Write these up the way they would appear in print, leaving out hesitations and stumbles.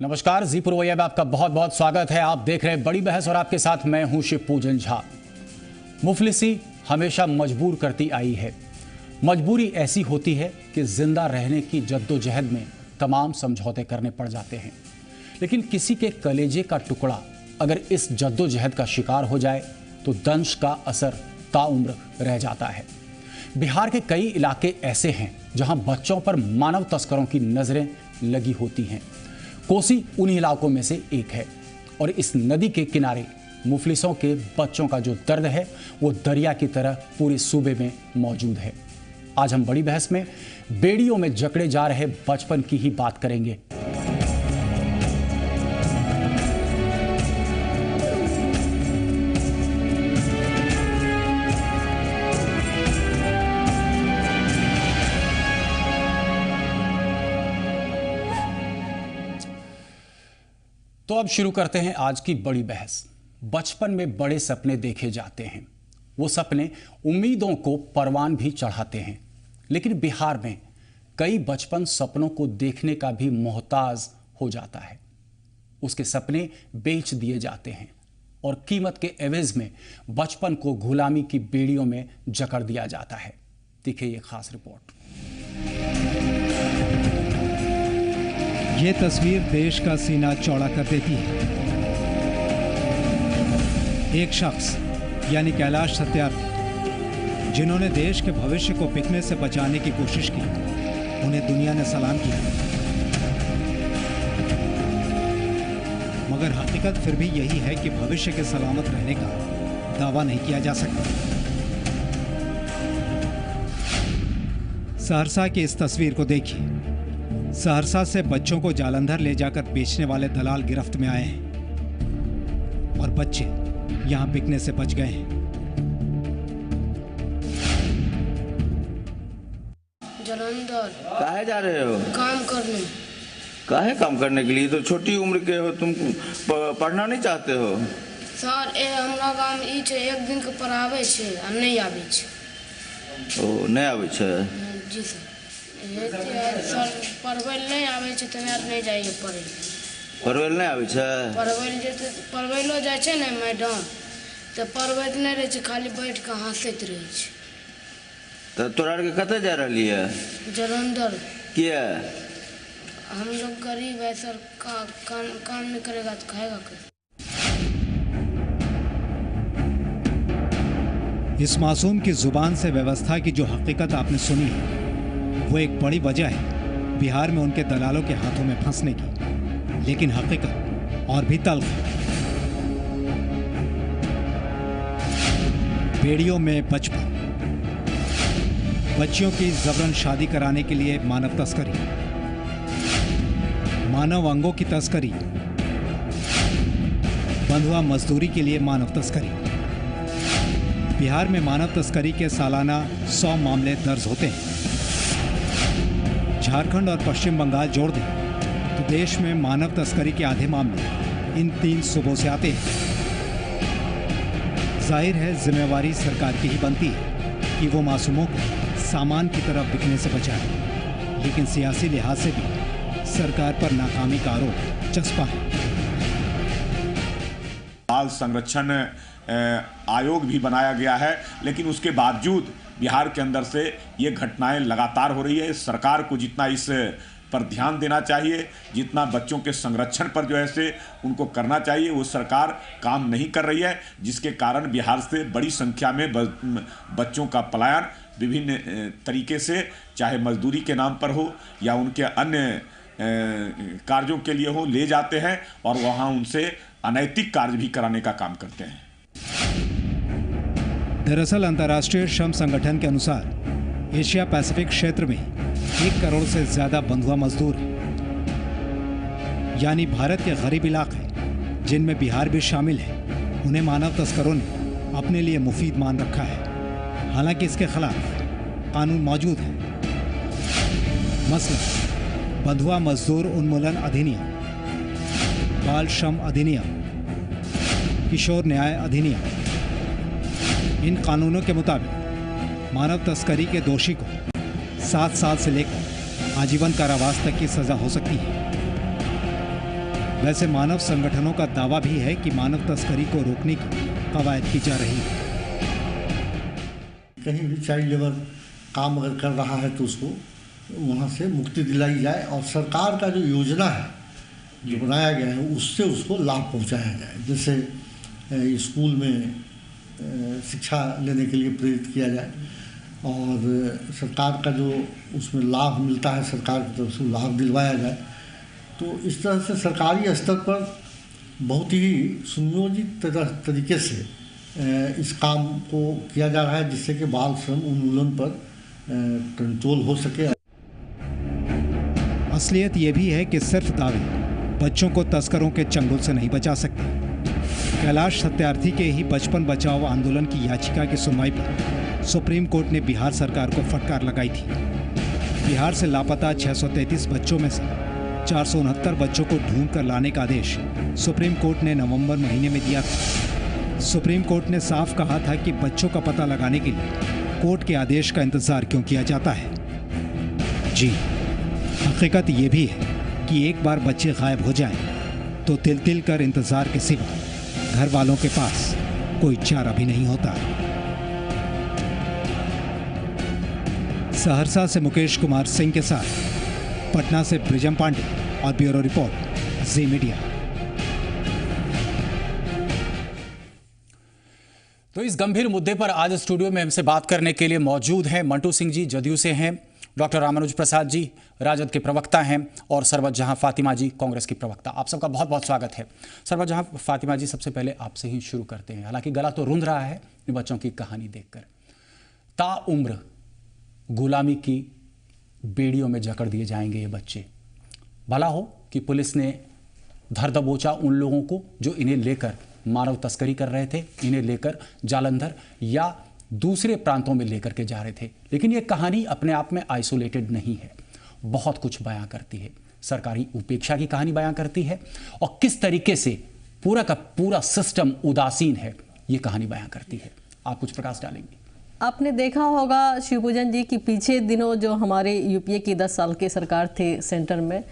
नमस्कार, जी पुरवैया में आपका बहुत बहुत स्वागत है। आप देख रहे हैं बड़ी बहस और आपके साथ मैं हूं शिव पूजन झा। मुफलिसी हमेशा मजबूर करती आई है। मजबूरी ऐसी होती है कि जिंदा रहने की जद्दोजहद में तमाम समझौते करने पड़ जाते हैं, लेकिन किसी के कलेजे का टुकड़ा अगर इस जद्दोजहद का शिकार हो जाए तो दंश का असर ताउम्र रह जाता है। बिहार के कई इलाके ऐसे हैं जहां बच्चों पर मानव तस्करों की नजरें लगी होती हैं। कोसी उन्हीं इलाकों में से एक है और इस नदी के किनारे मुफलिसों के बच्चों का जो दर्द है वो दरिया की तरह पूरे सूबे में मौजूद है। आज हम बड़ी बहस में बेड़ियों में जकड़े जा रहे बचपन की ही बात करेंगे। तो अब शुरू करते हैं आज की बड़ी बहस। बचपन में बड़े सपने देखे जाते हैं, वो सपने उम्मीदों को परवान भी चढ़ाते हैं, लेकिन बिहार में कई बचपन सपनों को देखने का भी मोहताज हो जाता है। उसके सपने बेच दिए जाते हैं और कीमत के एवज में बचपन को गुलामी की बेड़ियों में जकड़ दिया जाता है। देखिए ये खास रिपोर्ट। ये तस्वीर देश का सीना चौड़ा कर देती है। एक शख्स यानी कैलाश सत्यार्थी, जिन्होंने देश के भविष्य को बिकने से बचाने की कोशिश की, उन्हें दुनिया ने सलाम किया। मगर हकीकत फिर भी यही है कि भविष्य के सलामत रहने का दावा नहीं किया जा सकता। सहरसा की इस तस्वीर को देखिए। सहरसा से बच्चों को जालंधर ले जाकर बेचने वाले दलाल गिरफ्त में आए हैं और बच्चे यहां बिकने से बच गए हैं। जालंधर काहे जा रहे हो? काम करने। काहे काम करने के लिए? तो छोटी उम्र के हो, तुम पढ़ना नहीं चाहते हो? सर हमरा गांव में ई छै, एक दिन के पढ़ावे छै आ नहीं आवे छै। ओ नहीं आवे छै? जी सर। सर पढ़बै नहीं आवे छै त हमरा नहीं जाइए पढ़े। पढ़बै नहीं आवे छै? पढ़बैलो जाइ छै ने मैडम, त पढ़बैत नहीं रहे छै, खाली बैठ के हंसैत रहे छै। तो तोरा के कते जा रहली है? जालंधर। किया? हम लोग गरीब है सर, काम नहीं करेगा तो खाएगा कैसे? इस मासूम की जुबान से व्यवस्था की जो हकीकत आपने सुनी है, वो एक बड़ी वजह है बिहार में उनके दलालों के हाथों में फंसने की। लेकिन हकीकत और भी तल्ख है। बेड़ियों में बचपन, बच्चियों की जबरन शादी कराने के लिए मानव तस्करी, मानव अंगों की तस्करी, बंधुआ मजदूरी के लिए मानव तस्करी। बिहार में मानव तस्करी के सालाना 100 मामले दर्ज होते हैं। झारखंड और पश्चिम बंगाल जोड़ दें तो देश में मानव तस्करी के आधे मामले इन 3 सूबों से आते हैं। जाहिर है जिम्मेवारी सरकार की ही बनती है कि वो मासूमों को सामान की तरफ बिकने से बचाए, लेकिन सियासी लिहाज से भी सरकार पर नाकामी का आरोप चस्पा है। बाल संरक्षण आयोग भी बनाया गया है, लेकिन उसके बावजूद बिहार के अंदर से ये घटनाएं लगातार हो रही है। सरकार को जितना इस पर ध्यान देना चाहिए, जितना बच्चों के संरक्षण पर जो है से उनको करना चाहिए, वो सरकार काम नहीं कर रही है, जिसके कारण बिहार से बड़ी संख्या में बच्चों का पलायन विभिन्न तरीके से, चाहे मजदूरी के नाम पर हो या उनके अन्य कार्यों के लिए हो, ले जाते हैं और वहाँ उनसे अनैतिक कार्य भी कराने का काम करते हैं। दरअसल अंतर्राष्ट्रीय श्रम संगठन के अनुसार एशिया पैसिफिक क्षेत्र में 1 करोड़ से ज्यादा बंधुआ मजदूर हैं, यानी भारत के गरीब इलाके जिनमें बिहार भी शामिल है, उन्हें मानव तस्करों ने अपने लिए मुफीद मान रखा है। हालांकि इसके खिलाफ कानून मौजूद है। मसलन बंधुआ मजदूर उन्मूलन अधिनियम, बाल श्रम अधिनियम, किशोर न्याय अधिनियम। इन कानूनों के मुताबिक मानव तस्करी के दोषी को 7 साल से लेकर आजीवन कारावास तक की सजा हो सकती है। वैसे मानव संगठनों का दावा भी है कि मानव तस्करी को रोकने की कवायद की जा रही है। कहीं भी चाइल्ड लेबर काम अगर कर रहा है तो उसको वहाँ से मुक्ति दिलाई जाए और सरकार का जो योजना है जो बनाया गया है उससे उसको लाभ पहुँचाया जाए। जैसे स्कूल में शिक्षा लेने के लिए प्रेरित किया जाए और सरकार का जो उसमें लाभ मिलता है सरकार की तरफ से लाभ दिलवाया जाए। तो इस तरह से सरकारी स्तर पर बहुत ही सुनियोजित तरीके से इस काम को किया जा रहा है जिससे कि बाल श्रम उन्मूलन पर कंट्रोल हो सके। असलियत ये भी है कि सिर्फ दावे बच्चों को तस्करों के चंगुल से नहीं बचा सकते। कैलाश सत्यार्थी के ही बचपन बचाओ आंदोलन की याचिका की सुनवाई पर सुप्रीम कोर्ट ने बिहार सरकार को फटकार लगाई थी। बिहार से लापता 633 बच्चों में से 469 बच्चों को ढूंढ कर लाने का आदेश सुप्रीम कोर्ट ने नवंबर महीने में दिया था। सुप्रीम कोर्ट ने साफ कहा था कि बच्चों का पता लगाने के लिए कोर्ट के आदेश का इंतजार क्यों किया जाता है। जी, हकीकत ये भी है कि एक बार बच्चे गायब हो जाएं तो तिल तिल कर इंतजार के सिवा घर वालों के पास कोई चारा भी नहीं होता। सहरसा से मुकेश कुमार सिंह के साथ पटना से ब्रिजम पांडे और ब्यूरो रिपोर्ट जी मीडिया। तो इस गंभीर मुद्दे पर आज स्टूडियो में हमसे बात करने के लिए मौजूद हैं मंटू सिंह जी जदयू से हैं, डॉक्टर रामानुज प्रसाद जी राजद के प्रवक्ता हैं और सरवत जहां फातिमा जी कांग्रेस की प्रवक्ता। आप सबका बहुत बहुत स्वागत है। सरवत जहां फातिमा जी, सबसे पहले आपसे ही शुरू करते हैं। हालांकि गला तो रुंध रहा है इन बच्चों की कहानी देखकर। ताउम्र गुलामी की बेड़ियों में जकड़ दिए जाएंगे ये बच्चे। भला हो कि पुलिस ने धर दबोचा उन लोगों को जो इन्हें लेकर मानव तस्करी कर रहे थे, इन्हें लेकर जालंधर या दूसरे प्रांतों में लेकर के जा रहे थे। लेकिन ये कहानी अपने आप में आइसोलेटेड नहीं है, बहुत कुछ बयां करती है। सरकारी उपेक्षा की कहानी बयां करती है और किस तरीके से पूरा का पूरा सिस्टम उदासीन है ये कहानी बयां करती है। आप कुछ प्रकाश डालेंगे? आपने देखा होगा शिवपूजन जी की पीछे दिनों जो हमारे यूपीए की 10 साल के सरकार थे सेंटर में,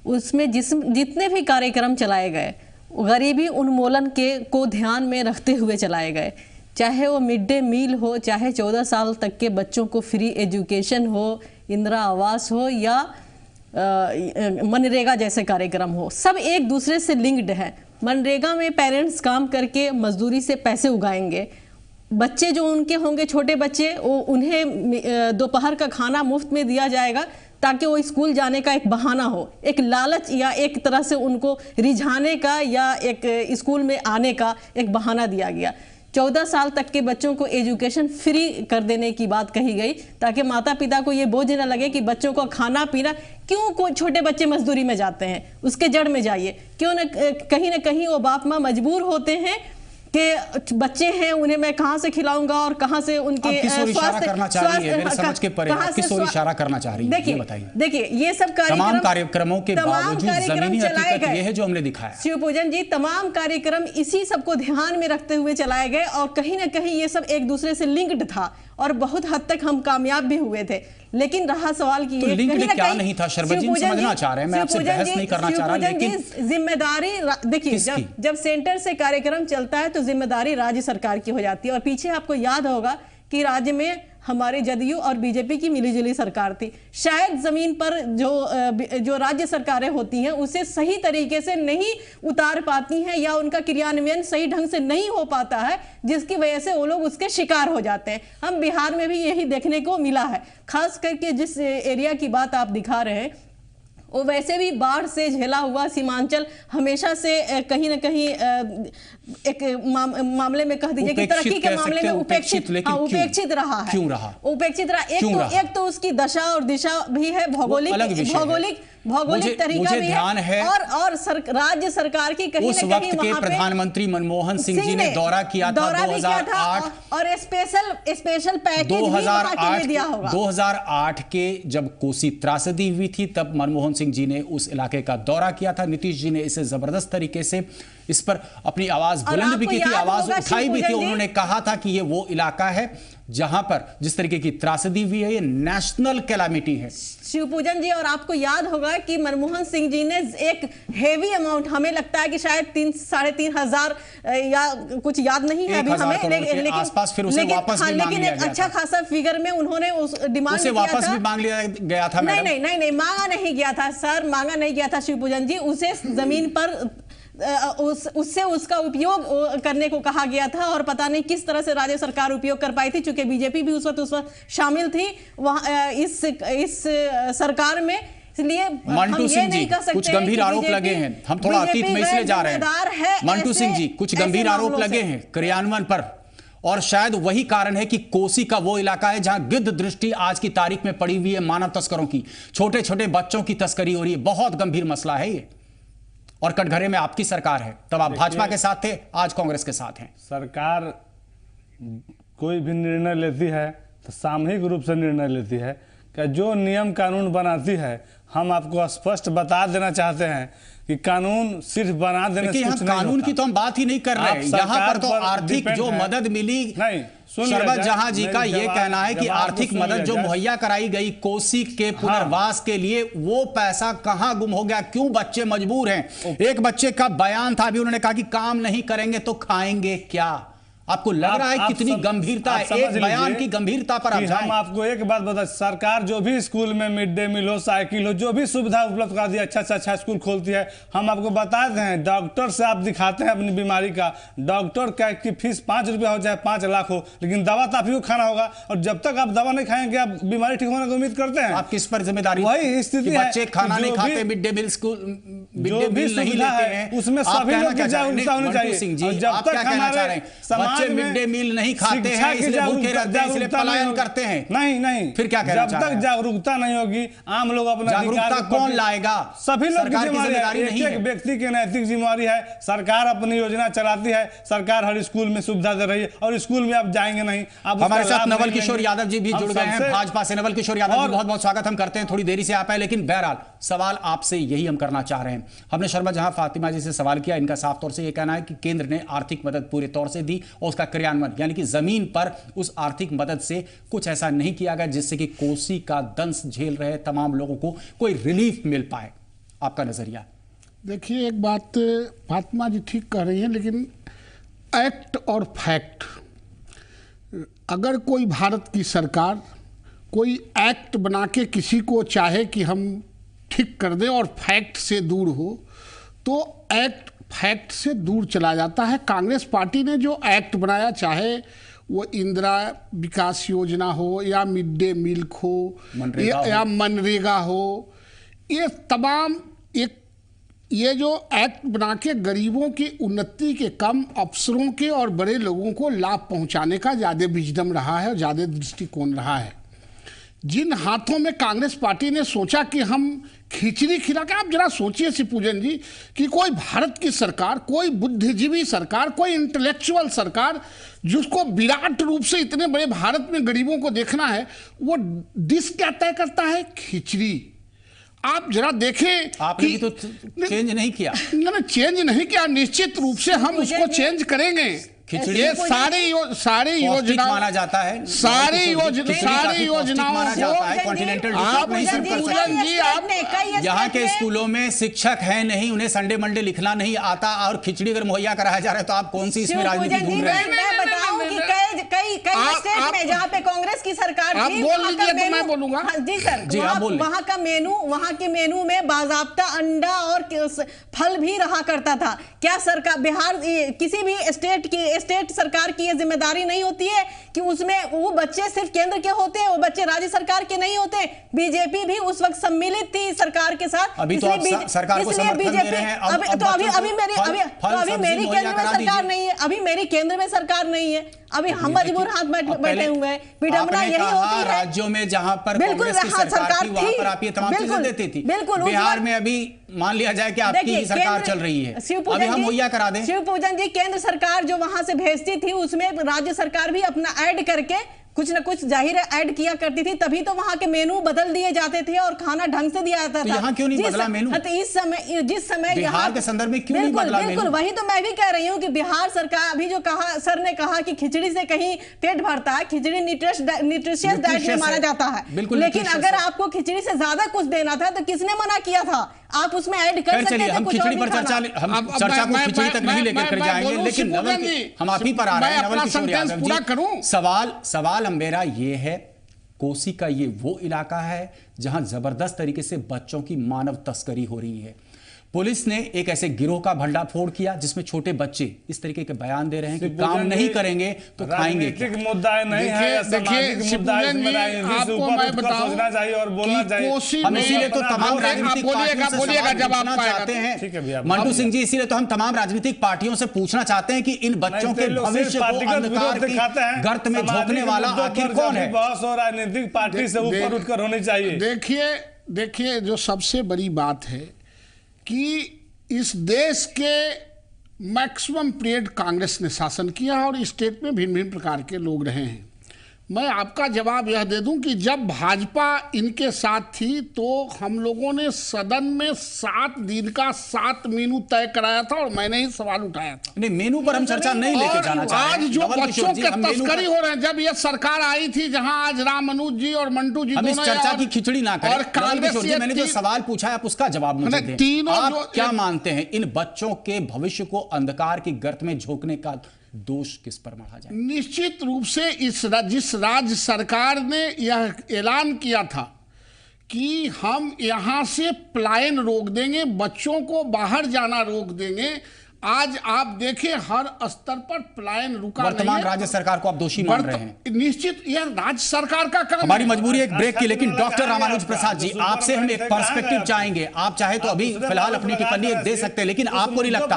उसमें जितने भी कार्यक्रम चलाए गए गरीबी उन्मूलन को ध्यान में रखते हुए चलाए गए। चाहे वो मिड डे मील हो, चाहे 14 साल तक के बच्चों को फ्री एजुकेशन हो, इंदिरा आवास हो या मनरेगा जैसे कार्यक्रम हो, सब एक दूसरे से लिंक्ड है। मनरेगा में पेरेंट्स काम करके मजदूरी से पैसे उगाएंगे। बच्चे जो उनके होंगे छोटे बच्चे, वो उन्हें दोपहर का खाना मुफ्त में दिया जाएगा ताकि वो स्कूल जाने का एक बहाना हो, एक लालच या एक तरह से उनको रिझाने का या एक स्कूल में आने का एक बहाना दिया गया। 14 साल तक के बच्चों को एजुकेशन फ्री कर देने की बात कही गई ताकि माता पिता को ये बोझ न लगे कि बच्चों को खाना पीना, क्यों कोई छोटे बच्चे मजदूरी में जाते हैं, उसके जड़ में जाइए। क्यों न कहीं वो बाप माँ मजबूर होते हैं कि बच्चे हैं उन्हें मैं कहां से खिलाऊंगा और कहां से उनके स्वास्थ्य करना चाह रही है, मेरे समझ के परे किस ओर इशारा करना चाह रही है ये बताइए। देखिए ये सब तमाम कार्यक्रमों के बावजूद जमीनी हकीकत ये है जो हमने दिखाया। शिवपूजन जी, तमाम कार्यक्रम इसी सबको ध्यान में रखते हुए चलाए गए और कहीं ना कहीं ये सब एक दूसरे से लिंक्ड था और बहुत हद तक हम कामयाब भी हुए थे। लेकिन रहा सवाल कि ये लिंक क्या नहीं था? शरबत जी समझना चाह रहे हैं, मैं आपसे बहस नहीं करना चाह रहा, लेकिन जिम्मेदारी देखिए, जब सेंटर से कार्यक्रम चलता है तो जिम्मेदारी राज्य सरकार की हो जाती है। और पीछे आपको याद होगा कि राज्य में हमारे जदयू और बीजेपी की मिलीजुली सरकार थी। शायद जमीन पर जो राज्य सरकारें होती हैं उसे सही तरीके से नहीं उतार पाती हैं या उनका क्रियान्वयन सही ढंग से नहीं हो पाता है, जिसकी वजह से वो लोग उसके शिकार हो जाते हैं। हम बिहार में भी यही देखने को मिला है। खास करके जिस एरिया की बात आप दिखा रहे हैं वो वैसे भी बाढ़ से झेला हुआ सीमांचल हमेशा से कहीं ना कहीं एक मामले में कह दीजिए कि तरक्की के मामले में उपेक्षित रहा है। क्यों रहा? उपेक्षित रहा। एक तो उसकी दशा और दिशा भी है, भौगोलिक तरीका भी है और राज्य सरकार की कहीं उस वक्त के प्रधानमंत्री मनमोहन सिंह जी ने दौरा किया था 2008 और स्पेशल पैकेज 2008 के जब कोसी त्रासदी हुई थी तब मनमोहन सिंह जी ने उस इलाके का दौरा किया था। नीतीश जी ने इसे जबरदस्त तरीके से इस पर अपनी आवाज बुलंद भी की थी, आवाज उठाई भी थी। उन्होंने कहा था कि ये वो इलाका है जहां पर जिस तरीके की त्रासदी हुई है ये नेशनल कैलामिटी है। शिवपूजन जी, और आपको याद होगा कि मनमोहन सिंह जी ने एक हेवी अमाउंट, हमें लगता है कि शायद 3,500 या कुछ याद नहीं है अभी हमें, लेकिन आसपास फिर उसे वापस भी मांग लिया एक अच्छा खासा फिगर में उन्होंने उस डिमांड उसे वापस भी मांग लिया गया था। नहीं, मांगा नहीं गया था सर, मांगा नहीं गया था शिवपूजन जी। उसे जमीन पर उससे उसका उपयोग करने को कहा गया था और पता नहीं किस तरह से राज्य सरकार उपयोग कर पाई थी, क्योंकि बीजेपी भी उस वक्त शामिल थी वहां इस सरकार में। इसलिए मंटू सिंह जी कुछ गंभीर आरोप लगे हैं, हम थोड़ा अतीत में इसलिए जा रहे हैं। मंटू सिंह जी कुछ गंभीर आरोप लगे हैं क्रियान्वयन पर, और शायद वही कारण है कि कोसी का वो इलाका है जहां गिद्ध दृष्टि आज की तारीख में पड़ी हुई है मानव तस्करों की, छोटे छोटे बच्चों की तस्करी हो रही है। बहुत गंभीर मसला है ये, और कटघरे में आपकी सरकार है, तब आप भाजपा के साथ थे, आज कांग्रेस के साथ हैं। सरकार कोई भी निर्णय लेती है तो सामूहिक रूप से निर्णय लेती है कि जो नियम कानून बनाती है, हम आपको स्पष्ट बता देना चाहते हैं कि कानून सिर्फ बना देने से कुछ नहीं कानून की तो हम बात ही नहीं कर रहे हैं, यहाँ पर तो आर्थिक जो मदद मिली, नहीं शरबत जहां जी का ये कहना है कि आर्थिक मदद जो मुहैया कराई गई कोसी के पुनर्वास के लिए, वो पैसा कहां गुम हो गया, क्यों बच्चे मजबूर हैं? एक बच्चे का बयान था अभी, उन्होंने कहा कि काम नहीं करेंगे तो खाएंगे क्या? आपको लग रहा है कितनी गंभीरता है एक बयान की गंभीरता पर? हम आपको एक बात बता, सरकार जो भी स्कूल में मिड डे मील हो, साइकिल हो, जो भी सुविधा उपलब्ध करा दी, अच्छा से अच्छा स्कूल खोलती है। हम आपको बताते हैं, डॉक्टर से आप दिखाते हैं अपनी बीमारी का, डॉक्टर की फीस 5 रुपया हो चाहे 5 लाख हो, लेकिन दवा तो आप ही को खाना होगा, और जब तक आप दवा नहीं खाएंगे आप बीमारी ठीक होने की उम्मीद करते हैं। आप किस पर जिम्मेदारी? वही स्थिति है, बच्चे खाना नहीं खाते, मिड डे मील स्कूल जो भी सुविधा है उसमें सभी लोग की जागरूकता होनी चाहिए। जब तक हमारे समाज में मिड डे मील नहीं खाते हैं इसलिए भूखे रहते हैं, इसलिए पलायन करते हैं। नहीं फिर क्या कहना जब तक जागरूकता नहीं होगी, आम लोग अपना जागरूकता कौन लाएगा? सभी लोग की जिम्मेदारी नहीं है, एक व्यक्ति की नैतिक जिम्मेदारी है। सरकार अपनी योजना चलाती है, सरकार हर स्कूल में सुविधा दे रही है, और स्कूल में आप जाएंगे नहीं। आप हमारे साथ नवल किशोर यादव जी भी जुड़ गए हैं भाजपा से। नवल किशोर यादव जी बहुत बहुत स्वागत हम करते हैं, थोड़ी देरी से आप आए, लेकिन बहरहाल सवाल आपसे यही हम करना चाह रहे हैं। हमने शर्मा जहां फातिमा जी से सवाल किया, इनका साफ तौर से यह कहना है कि केंद्र ने आर्थिक मदद पूरे तौर से दी और उसका क्रियान्वयन यानी कि जमीन पर उस आर्थिक मदद से कुछ ऐसा नहीं किया गया जिससे कि कोसी का दंश झेल रहे तमाम लोगों को कोई रिलीफ मिल पाए। आपका नजरिया? देखिए, एक बात फातिमा जी ठीक कह रही हैं, लेकिन एक्ट और फैक्ट, अगर कोई भारत की सरकार कोई एक्ट बना के किसी को चाहे कि हम ठीक कर दें और फैक्ट से दूर हो, तो एक्ट फैक्ट से दूर चला जाता है। कांग्रेस पार्टी ने जो एक्ट बनाया, चाहे वो इंदिरा विकास योजना हो या मिड डे मील हो या मनरेगा हो, ये तमाम ये जो एक्ट बना के गरीबों की उन्नति के, कम अफसरों के और बड़े लोगों को लाभ पहुंचाने का ज़्यादा विजडम रहा है और ज़्यादा दृष्टिकोण रहा है। जिन हाथों में कांग्रेस पार्टी ने सोचा कि हम खिचड़ी खिला के, आप जरा सोचिए शिवपूजन जी कि कोई भारत की सरकार, कोई बुद्धिजीवी सरकार, कोई इंटेलेक्चुअल सरकार जिसको विराट रूप से इतने बड़े भारत में गरीबों को देखना है, वो डिश क्या तय करता है? खिचड़ी। आप जरा देखें, आपने भी तो चेंज नहीं किया। ना चेंज नहीं किया, निश्चित रूप से हम उसको चेंज करेंगे। ये सारी योजना माना जाता है, सारी योजनाओं को आप यहाँ के स्कूलों में शिक्षक है नहीं, उन्हें संडे मंडे लिखना नहीं आता और खिचड़ी अगर मुहैया कराया जा रहा है तो आप कौन सी इसमें राजनीति ढूंढ रहे हैं? मैं बताऊं कि कई स्टेट में जहाँ पे कांग्रेस की सरकार थी, बोल लीजिए तो मैं बोलूंगा। जी सर, वहाँ के मेनू में बाजाब्ता अंडा और फल भी रहा करता था। क्या सरकार, बिहार किसी भी स्टेट सरकार की ये जिम्मेदारी नहीं होती है कि उसमें वो बच्चे सिर्फ केंद्र के होते हैं, वो बच्चे राज्य सरकार के नहीं होते? बीजेपी भी उस वक्त सम्मिलित थी सरकार के साथ। अभी तो आप सरकार को समर्थन दे रहे हैं। अभी मेरी केंद्र में सरकार नहीं है, अभी मेरी केंद्र में सरकार नहीं है, अभी हम मजबूर हाथ बैठे हुए हैं। विडंबना यही होती है राज्यों में जहां पर कांग्रेस की सरकार थी, वहां पर आप ये तमाम चीजें देती थी। बिहार में अभी मान लिया जाए कि आपकी ही सरकार चल रही है, अभी हम मुहैया करा दें। शिवपूजन जी, केंद्र सरकार जो वहां से भेजती थी उसमें राज्य सरकार भी अपना ऐड करके कुछ न कुछ जाहिर है ऐड किया करती थी, तभी तो वहां के मेनू बदल दिए जाते थे और खाना ढंग से दिया जाता था। यहाँ क्यों नहीं बदला मेनू? इस समय जिस समय बिहार के संदर्भ में क्यों नहीं बदला मेनू? बिल्कुल वही तो मैं भी कह रही हूँ कि बिहार सरकार अभी जो कहा, सर ने कहा कि खिचड़ी से कहीं पेट भरता है, खिचड़ी न्यूट्रिशियस डाइट में माना जाता है, लेकिन अगर आपको खिचड़ी से ज्यादा कुछ देना था तो किसने मना किया था? आप उसमें ऐड कर सकते थे। हम खिचड़ी पर चर्चा को खिचड़ी तक नहीं लेकर जाएंगे, लेकिन नवल हम आप ही पर आ रहे हैं। नवल किशोर यादव जी, सवाल मेरा ये है, कोसी का ये वो इलाका है जहां जबरदस्त तरीके से बच्चों की मानव तस्करी हो रही है। पुलिस ने एक ऐसे गिरोह का भंडाफोड़ किया जिसमें छोटे बच्चे इस तरीके के बयान दे रहे हैं कि काम नहीं करेंगे तो खाएंगे क्या। मुद्दा नहीं है, आपको मैं बताऊं चाहिए और बोलना चाहिए। हम इसीलिए तो तमाम राजनीतिक मंटू सिंह जी, इसीलिए तो हम तमाम राजनीतिक पार्टियों से पूछना चाहते हैं कि इन बच्चों के भविष्य को अंधकार की गर्त में झोंकने वाला आखिर कौन है? बॉस और राजनीतिक पार्टी से ऊपर उठकर होनी चाहिए। देखिए जो सबसे बड़ी बात है कि इस देश के मैक्सिमम पीरियड कांग्रेस ने शासन किया और स्टेट में भिन्न भिन्न प्रकार के लोग रहे हैं। मैं आपका जवाब यह दे दूं कि जब भाजपा इनके साथ थी तो हम लोगों ने सदन में 7 दिन का 7 मेनू तय कराया था और मैंने ही सवाल उठाया था। नहीं, मेनू पर हम चर्चा नहीं लेके जाना चाह रहे हैं। आज जो बच्चों के तस्करी हो रहे हैं, जब यह सरकार आई थी जहां आज राम मनोज जी और मंटू जी हम इस चर्चा की खिचड़ी ना करें। और कांग्रेस, मैंने जो सवाल पूछा है आप उसका जवाब मुझे दें। आप क्या मानते हैं, इन बच्चों के भविष्य को अंधकार की गर्त में झोंकने का दोष किस पर मढ़ा जाए? निश्चित रूप से जिस राज्य सरकार ने यह ऐलान किया था कि हम यहां से पलायन रोक देंगे, बच्चों को बाहर जाना रोक देंगे, आज आप देखें हर स्तर पर पलायन रुका नहीं है। वर्तमान राज्य सरकार को आप दोषी मान रहे हैं? निश्चित यह राज्य सरकार का काम। हमारी मजबूरी है एक ब्रेक की, लेकिन डॉक्टर रामानुज प्रसाद जी, आपसे हम एक पर्सपेक्टिव चाहेंगे। आप चाहे तो अभी फिलहाल अपनी टिप्पणी एक दे सकते हैं, लेकिन आपको नहीं लगता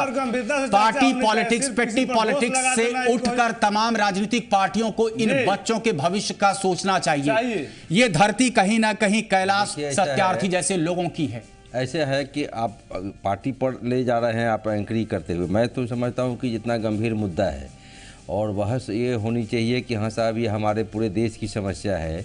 पार्टी पॉलिटिक्स, पेटी पॉलिटिक्स से उठकर तमाम राजनीतिक पार्टियों को इन बच्चों के भविष्य का सोचना चाहिए? ये धरती कहीं ना कहीं कैलाश सत्यार्थी जैसे लोगों की है। ऐसे है कि आप पार्टी पर ले जा रहे हैं, आप एंकरी करते हुए। मैं तो समझता हूं कि जितना गंभीर मुद्दा है और बहस ये होनी चाहिए कि हाँ साहब, ये हमारे पूरे देश की समस्या है।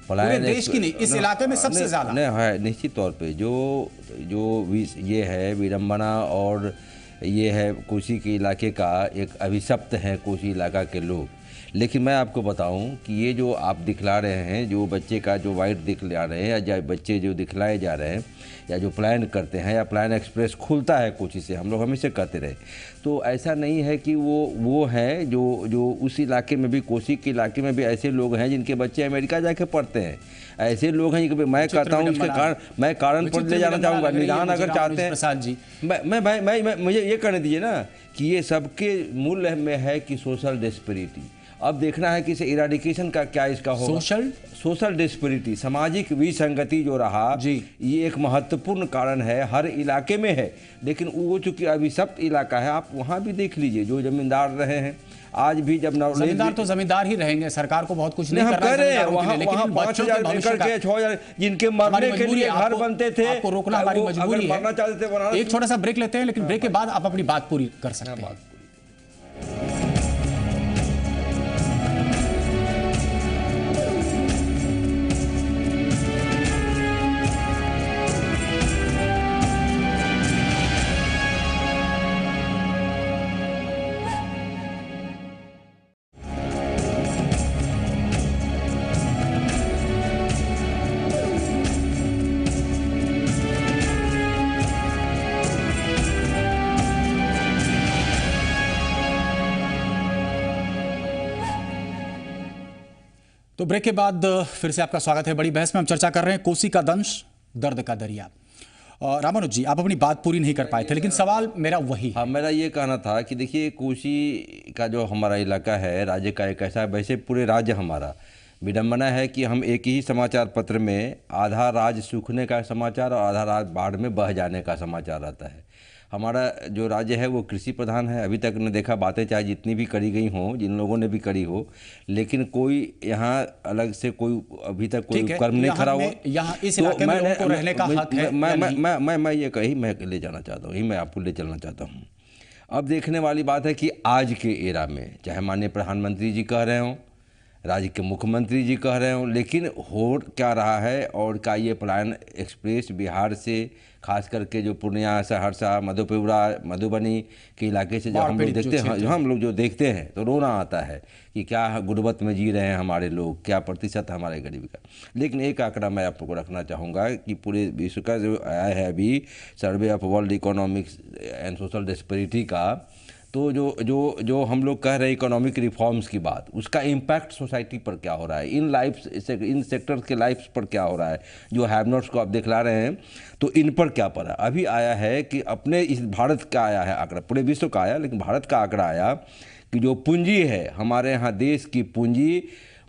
पूरे देश की नहीं, इस इलाके में सबसे ज़्यादा नहीं है। निश्चित तौर पे जो ये है विडम्बना और ये है कोसी के इलाके का एक अभिशप्त है कोसी इलाका के लोग। लेकिन मैं आपको बताऊं कि ये जो आप दिखला रहे हैं, जो बच्चे का जो वाइट दिखला रहे हैं या जो बच्चे जो दिखलाए जा रहे हैं या जो प्लान करते हैं या प्लान एक्सप्रेस खुलता है कोची से, हम लोग हमेशा कहते रहे, तो ऐसा नहीं है कि वो है जो उस इलाके में भी, कोसी के इलाके में भी ऐसे लोग हैं जिनके बच्चे अमेरिका जाके पढ़ते हैं। ऐसे लोग हैं कि मैं कहता हूँ उसके कारण मैं कारण पर ले जाना चाहूँगा। निदान अगर चाहते हैं प्रसाद जी, मैं मुझे ये कहने दीजिए ना कि ये सबके मूल्य में है कि सोशल डिस्पैरिटी। अब देखना है कि इसे इराडिकेशन का क्या इसका होगा। सोशल डिस्पैरिटी, सामाजिक विसंगति जो रहा जी, ये एक महत्वपूर्ण कारण है, हर इलाके में है। लेकिन वो चूंकि अभिशप्त इलाका है, आप वहाँ भी देख लीजिए जो जमींदार रहे हैं, आज भी जब जमींदार तो जमींदार ही रहेंगे, सरकार को बहुत कुछ नहीं कर रहे हैं। वहाँ 5,000 एकड़ के 6,000 जिनके मरने के लिए घर बनते थे, आपको रोकना हमारी मजबूरी है। मरना चाहते थे बनाना। एक छोटा सा ब्रेक लेते हैं, लेकिन ब्रेक के बाद आप अपनी बात पूरी कर सकते हैं। तो ब्रेक के बाद फिर से आपका स्वागत है। बड़ी बहस में हम चर्चा कर रहे हैं कोसी का दंश, दर्द का दरिया। रामानुज जी, आप अपनी बात पूरी नहीं कर पाए थे, लेकिन सवाल मेरा वही है। हाँ, मेरा ये कहना था कि देखिए कोसी का जो हमारा इलाका है, राज्य का एक ऐसा, वैसे पूरे राज्य हमारा विडम्बना है कि हम एक ही समाचार पत्र में आधा राज्य सूखने का समाचार और आधा राज्य बाढ़ में बह जाने का समाचार आता है। हमारा जो राज्य है वो कृषि प्रधान है। अभी तक ने देखा, बातें चाहे जितनी भी करी गई हों, जिन लोगों ने भी करी हो, लेकिन कोई यहाँ अलग से कोई अभी तक कोई उपक्रम नहीं खड़ा हुआ। यहाँ इस इलाके में लोगों को रहने का हक है। मैं ये कही मैं ले जाना चाहता हूँ, मैं आपको ले चलना चाहता हूँ। अब देखने वाली बात है कि आज के एरा में, चाहे माननीय प्रधानमंत्री जी कह रहे हों राज्य के मुख्यमंत्री जी कह रहे हो, लेकिन हो क्या रहा है और क्या ये पलायन एक्सप्रेस बिहार से खास करके जो पूर्णिया, सहरसा, मधेपुरा, मधुबनी के इलाके से जब हम लोग देखते हैं, हम लोग जो देखते हैं तो रोना आता है कि क्या गुर्बत में जी रहे हैं हमारे लोग, क्या प्रतिशत है हमारे गरीबी का। लेकिन एक आंकड़ा मैं आपको रखना चाहूँगा कि पूरे विश्व का जो आया है अभी survey of world economics and social disparity का, तो जो हम लोग कह रहे हैं इकोनॉमिक रिफॉर्म्स की बात, उसका इम्पैक्ट सोसाइटी पर क्या हो रहा है, इन सेक्टर्स के लाइफ्स पर क्या हो रहा है, जो हैव नॉट्स को आप दिखला रहे हैं तो इन पर क्या पड़ा। अभी आया है कि अपने इस भारत का आया है आंकड़ा, पूरे विश्व का आया लेकिन भारत का आंकड़ा आया कि जो पूंजी है हमारे यहाँ देश की पूंजी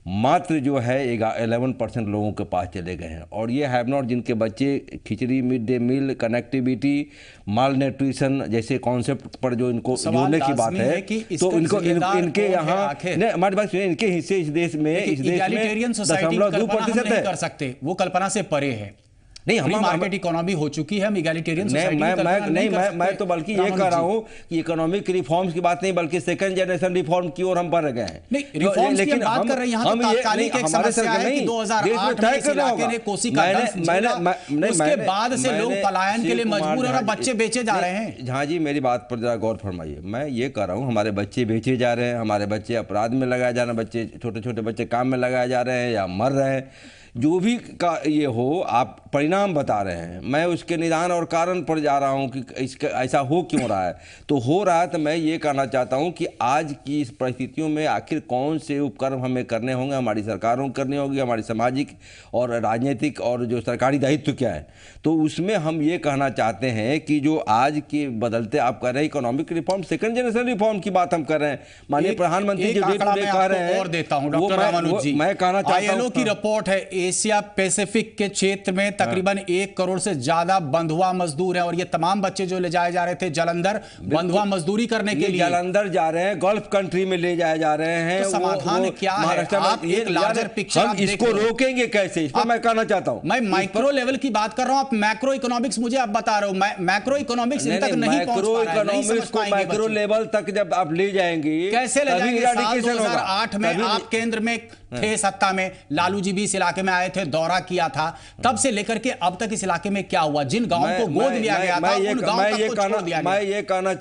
मात्र जो है 11% लोगों के पास चले गए हैं। और ये हैव नॉट जिनके बच्चे खिचड़ी, मिड डे मील, कनेक्टिविटी, माल न्यूट्रिशन जैसे कॉन्सेप्ट पर जो इनको जोड़ने की बात है तो इनके यहाँ हमारी बात सुनिए, इनके हिस्से इस देश में 0.2% है। कर सकते वो कल्पना से परे है। नहीं, हम मार्केट इकोनॉमी हो चुकी है, हम इगैलिटेरियन सोसाइटी मैं तो बल्कि ये कह रहा हूँ कि इकोनॉमिक रिफॉर्म्स की बात नहीं बल्कि सेकंड जनरेशन रिफॉर्म की ओर हम बढ़ गए हैं। नहीं, रिफॉर्म्स की बात कर रहे हैं, यहाँ तात्कालिक एक समस्या है कि 2008 में इस इलाके ने कोसी का उसके बाद से लोग पलायन के लिए मजबूर और बच्चे बेचे जा रहे हैं। हाँ जी, मेरी बात पर जरा गौर फरमाइए। मैं ये कह रहा हूँ हमारे बच्चे बेचे जा रहे हैं, हमारे बच्चे अपराध में लगाए जा रहे हैं, बच्चे छोटे छोटे बच्चे काम में लगाए जा रहे हैं या मर रहे हैं। जो भी का ये हो, आप परिणाम बता रहे हैं, मैं उसके निदान और कारण पर जा रहा हूं कि इसका ऐसा हो क्यों रहा है। तो हो रहा है तो मैं ये कहना चाहता हूं कि आज की इस परिस्थितियों में आखिर कौन से उपक्रम हमें करने होंगे, हमारी सरकारों को करनी होगी, हमारी सामाजिक और राजनीतिक और जो सरकारी दायित्व क्या है। तो उसमें हम ये कहना चाहते हैं कि जो आज के बदलते आप कर रहे हैं economic reform, second generation reform की बात हम कर रहे हैं। माननीय प्रधानमंत्री जो कह रहे हैं और देता हूं डॉक्टर रामानुज जी, मैं कहना चाहता हूं आईएलओ की रिपोर्ट है एशिया पैसिफिक के क्षेत्र में तकरीबन 1 करोड़ से ज्यादा बंधुआ मजदूर हैं और ये तमाम बच्चे जो ले जाए जा रहे थे जालंधर बंधुआ मजदूरी करने के लिए जालंधर जा रहे हैं, गल्फ कंट्री में ले जाए जा रहे हैं। तो समाधान क्या है? आप एक लार्जर पिक्चर हम इसको रोकेंगे कैसे, इस पर मैं कहना चाहता हूं। मैं माइक्रो लेवल की बात कर रहा हूं, आप मैक्रो इकोनॉमिक्स मुझे आप बता रहे हो। मैक्रो इकोनॉमिक्स इन तक नहीं पहुंच पा रहा है, नहीं समझ पाएंगे मैक्रो लेवल तक जब आप ले जाएंगे कैसे ले जाएंगे? 2008 में आप केंद्र में थे, सत्ता में, लालू जी भी इस इलाके में आए थे, दौरा किया था, तब से लेकर के अब तक इस इलाके में क्या हुआ? जिन गांवों को गोद लिया गया था उन गांवों तक को छोड़ दिया गया। मैं ये कहना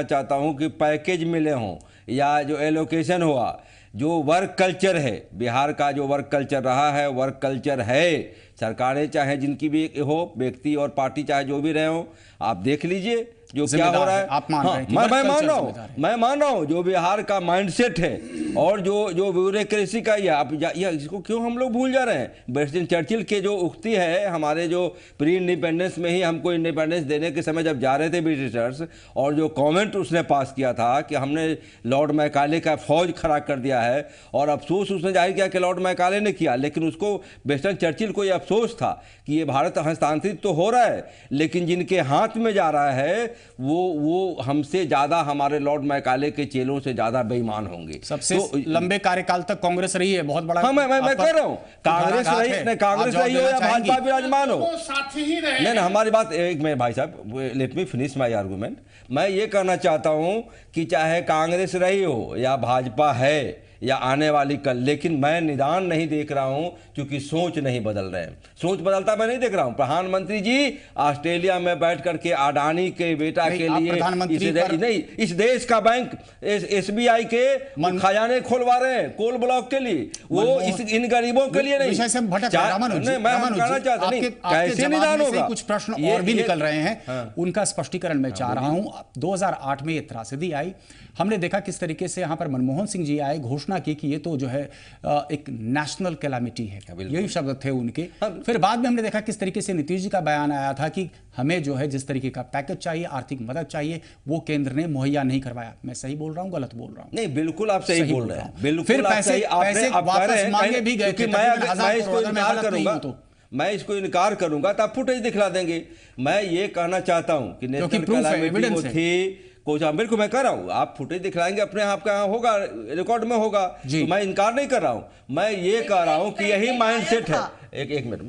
चाहता हूं कि पैकेज मिले हों या जो एलोकेशन हुआ, जो वर्क कल्चर है बिहार का, जो वर्क कल्चर रहा है, वर्क कल्चर है, सरकारें चाहे जिनकी भी हो, व्यक्ति और पार्टी चाहे जो भी रहे हो, आप देख लीजिए जो क्या हो रहा है। आप मान रहे हैं कि मैं मान रहा हूं जो बिहार का माइंडसेट है और जो ब्यूरोक्रेसी का ही है। आप इसको क्यों हम लोग भूल जा रहे हैं? विंस्टन चर्चिल के जो उक्ति है, हमारे जो प्री इंडिपेंडेंस में ही हमको इंडिपेंडेंस देने के समय जब जा रहे थे ब्रिटिशर्स, और जो कमेंट उसने पास किया था कि हमने लॉर्ड मैकाले का फौज खड़ा कर दिया है, और अफसोस उसने जाहिर किया कि लॉर्ड मैकाले ने किया, लेकिन उसको विंस्टन चर्चिल को यह अफसोस था कि ये भारत हस्तांतरित तो हो रहा है लेकिन जिनके हाथ में जा रहा है वो हमसे ज्यादा, हमारे लॉर्ड मैकाले के चेलों से ज्यादा बेईमान होंगे। सबसे लंबे कार्यकाल तक कांग्रेस रही है, बहुत बड़ा। हाँ, मैं कह रहा हूं कांग्रेस रही हो या भाजपा विराजमान हो, नहीं हमारी बात एक मिनट भाई साहब, let me finish my argument. मैं ये कहना चाहता हूं कि चाहे कांग्रेस रही हो या भाजपा है या आने वाली कल, लेकिन मैं निदान नहीं देख रहा हूं क्योंकि सोच नहीं बदल रहे हैं। सोच बदलता मैं नहीं देख रहा हूं। प्रधानमंत्री जी ऑस्ट्रेलिया में बैठ करके अडानी के बेटा के लिए इस देश का बैंक SBI के खजाने खोलवा रहे हैं कोल ब्लॉक के लिए, वो इन गरीबों के लिए नहीं। कैसे निदान होगा? कुछ प्रश्न और भी निकल रहे हैं, उनका स्पष्टीकरण मैं चाह रहा हूं। 2008 में ये त्रासदी आई, हमने देखा किस तरीके से यहां पर मनमोहन सिंह जी आए, घोषणा की कि ये तो जो है एक नेशनल कैलामिटी है, यही शब्द थे उनके। फिर बाद में हमने देखा किस तरीके से नीतीश जी का बयान आया था कि हमें जो है जिस तरीके का पैकेज चाहिए, आर्थिक मदद चाहिए, वो केंद्र ने मुहैया नहीं करवाया। मैं सही बोल रहा हूं, गलत बोल रहा हूं? नहीं, बिल्कुल आप सही बोल रहे हैं। बिल्कुल फिर पैसे वापस मांगे भी गए थे। मैं इसको इनकार करूंगा तो आप फुटेज दिखला देंगे। मैं ये कहना चाहता हूं कि नेशनल कैलामिटी थी कुछ, बिल्कुल मैं कह रहा हूँ, आप फुटेज दिखलाएंगे अपने, आपका यहाँ होगा, रिकॉर्ड में होगा, तो मैं इनकार नहीं कर रहा हूँ। मैं ये कह रहा हूँ कि यही माइंडसेट है। एक मिनट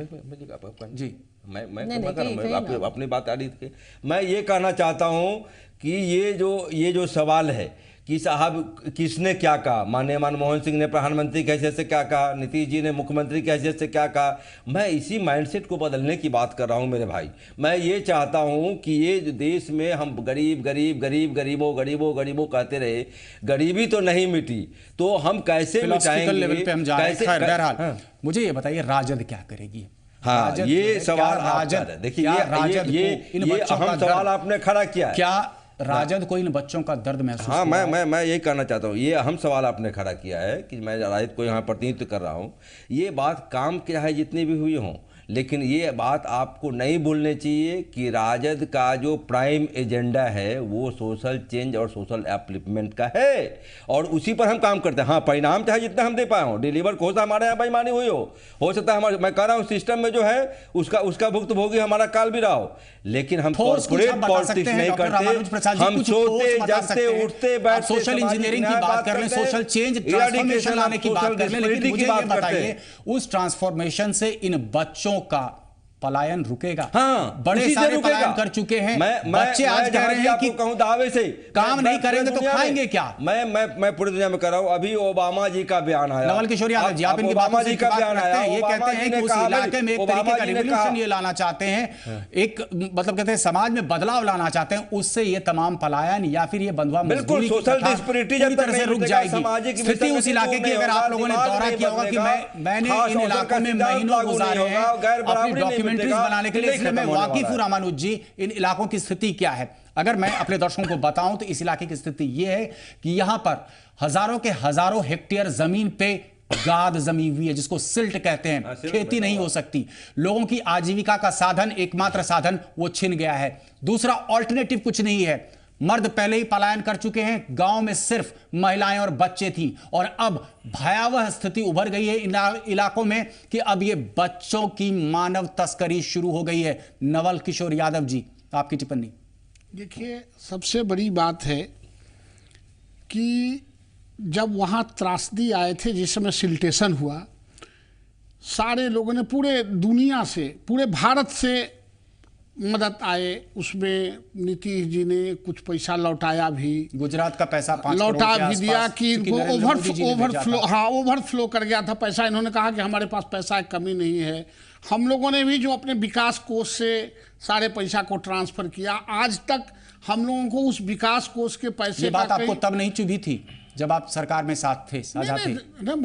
जी, मैं अपनी बात आ रही थी। मैं ये कहना चाहता हूँ कि ये जो सवाल है कि साहब किसने क्या कहा, माननीय मनमोहन सिंह ने प्रधानमंत्री की हैसियत से क्या कहा, नीतीश जी ने मुख्यमंत्री की हैसियत से क्या कहा। मैं इसी माइंडसेट को बदलने की बात कर रहा हूं मेरे भाई। मैं ये चाहता हूं कि ये देश में हम गरीब गरीब गरीब गरीबों गरीबों गरीबों कहते रहे, गरीबी तो नहीं मिटी तो हम कैसे मिटाएंगे, लेवल पे हम जा रहे हैं। कैसे? बहरहाल हाँ। मुझे ये बताइए राजद क्या करेगी? हाँ, ये सवाल राजद, देखिए ये अहम सवाल आपने खड़ा किया है। क्या राजद को इन बच्चों का दर्द महसूस? हाँ, मैं यही कहना चाहता हूँ, ये अहम सवाल आपने खड़ा किया है कि मैं राजद को यहाँ प्रतिनिधित्व कर रहा हूँ। ये बात काम क्या है जितनी भी हुई हों, लेकिन ये बात आपको नहीं भूलनी चाहिए कि राजद का जो प्राइम एजेंडा है वो सोशल चेंज और सोशल अपलिफ्टमेंट का है, और उसी पर हम काम करते हैं। हाँ, परिणाम चाहे जितना हम दे पाए हों, डिलीवर हो सकता हमारे यहाँ बेईमानी हुई हो सकता है हमारे, मैं कह रहा हूँ सिस्टम में जो है उसका भुक्तभोगी हमारा काल भी रहा हो, लेकिन हम कॉर्पोरेट पॉलिटिक्स नहीं करते। हम सोते जागते उठते बैठते सोशल इंजीनियरिंग की बात कर लें, सोशल चेंज ट्रांसफॉर्मेशन लाने की बात कर लें, लेकिन मुझे ये बताइए उस ट्रांसफॉर्मेशन से इन बच्चों का पलायन रुकेगा? हाँ, बड़े सारे पलायन कर चुके हैं। बच्चे आज कह रहे हैं कि कहूं दावे से काम नहीं करेंगे तो खाएंगे क्या? मैं पूरी दुनिया में कर रहा हूं। अभी ओबामा जी का बयान आया, नवल किशोर यादव जी, आप इनकी बातों से बयान आया, ये कहते हैं कि उस इलाके में एक तरीके का रिवॉल्यूशन ये लाना चाहते हैं, एक मतलब कहते हैं समाज में बदलाव लाना चाहते हैं, उससे ये तमाम पलायन या फिर ये बंधुआ मजदूरी सोशल डिस्पैरिटी जब तक से रुक जाएगी। स्थिति उस इलाके की अगर आप लोगों ने दौरा किया होगा कि मैंने इन इलाकों में महीनों गुजारे हैं अपनी डॉक्यूमेंट्रीज बनाने के लिए, इसलिए मैं वाकिफ हूं रामानुज जी इन इलाकों की स्थिति क्या है। अगर मैं अपने दर्शकों को बताऊं तो इस इलाके की स्थिति यह है कि यहां पर हजारों के हजारों हेक्टेयर जमीन पे गाद जमी हुई है, जिसको सिल्ट कहते हैं, खेती नहीं हो सकती। लोगों की आजीविका का साधन, एकमात्र साधन वो छिन गया है। दूसरा ऑल्टरनेटिव कुछ नहीं है। मर्द पहले ही पलायन कर चुके हैं, गांव में सिर्फ महिलाएं और बच्चे थी, और अब भयावह स्थिति उभर गई है इन इलाकों में कि अब ये बच्चों की मानव तस्करी शुरू हो गई है। नवल किशोर यादव जी, आपकी टिप्पणी। देखिए, सबसे बड़ी बात है कि जब वहाँ त्रासदी आए थे, जिस समय सिल्टेशन हुआ, सारे लोगों ने पूरे दुनिया से, पूरे भारत से मदद आए। उसमें नीतीश जी ने कुछ पैसा लौटाया भी, गुजरात का पैसा 5 लौटा भी दिया कि इनको ओवरफ्लो कर गया था पैसा। इन्होंने कहा कि हमारे पास पैसा की कमी नहीं है। हम लोगों ने भी जो अपने विकास कोष से सारे पैसा को ट्रांसफर किया, आज तक हम लोगों को उस विकास कोष के पैसे, ये बात आपको तब नहीं चुभी थी जब आप सरकार में साथ थे, साझा थे?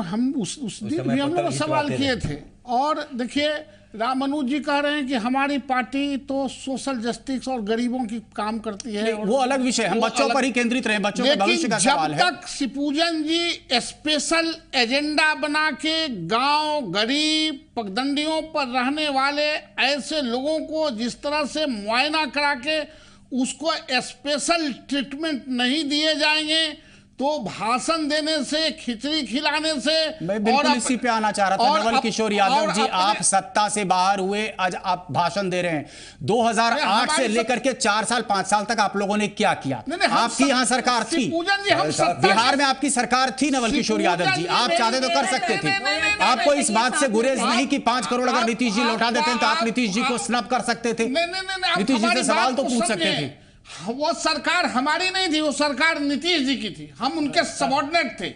हम उस दिन भी हम लोग सवाल किए थे। और देखिए, रामानुज जी कह रहे हैं कि हमारी पार्टी तो सोशल जस्टिस और गरीबों की काम करती है, वो अलग विषय, हम बच्चों पर ही केंद्रित रहे, बच्चों के भविष्य का सवाल है। जब तक शिवपूजन जी स्पेशल एजेंडा बना के गांव, गरीब, पगडंडियों पर रहने वाले ऐसे लोगों को जिस तरह से मुआयना करा के उसको स्पेशल ट्रीटमेंट नहीं दिए जाएंगे, तो भाषण देने से, खिचड़ी खिलाने से, मैं बिल्कुल इसी पे आना चाह रहा था। नवल किशोर यादव जी, आप सत्ता से बाहर हुए, आज आप भाषण दे रहे हैं। 2008 से लेकर के 4 साल 5 साल तक आप लोगों ने क्या किया? आपकी यहाँ सरकार थी, बिहार में आपकी सरकार थी नवल किशोर यादव जी, आप चाहते तो कर सकते थे। आपको इस बात से गुरेज नहीं कि 5 करोड़ अगर नीतीश जी लौटा देते हैं तो आप नीतीश जी को स्नब कर सकते थे, नीतीश जी से सवाल तो पूछ सकते थे। वो सरकार हमारी नहीं थी, वो सरकार नीतीश जी की थी, हम उनके सबऑर्डिनेट थे।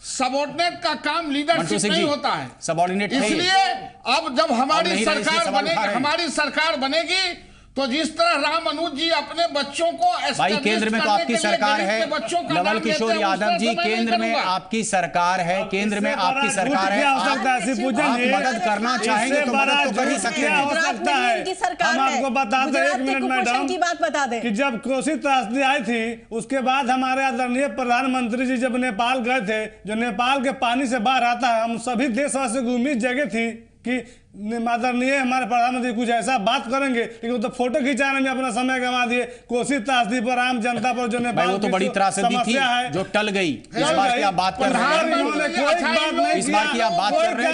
सबऑर्डिनेट का काम लीडरशिप नहीं होता है, सबऑर्डिनेट। इसलिए अब जब हमारी सरकार बनेगी तो जिस तरह रामानुज जी अपने बच्चों को भाई, केंद्र में तो आपकी सरकार है नवल किशोर यादव जी, केंद्र में आपकी सरकार है, केंद्र में आपकी सरकार है, आप मदद करना चाहेंगे तो मदद तो कर ही सकते हैं। हम आपको बताते हैं, 1 मिनट मैडम की बात बता दें कि जब कोसी त्रासदी आई थी उसके बाद हमारे आदरणीय प्रधानमंत्री जी जब नेपाल गए थे, जो नेपाल के पानी से बाहर आता है, हम सभी देशवासियों की उम्मीद जगह थी कि आदरणीय हमारे प्रधानमंत्री कुछ ऐसा बात करेंगे, लेकिन वो तो फोटो खिंचाने में अपना समय गंवा दिए। कोसी त्रासदी पर, आम जनता पर जो नेपाल वो तो बड़ी त्रासदी थी जो टल गई, इस बार की आप बात कर रहे हैं, इस बार की आप बात कर रहे हैं।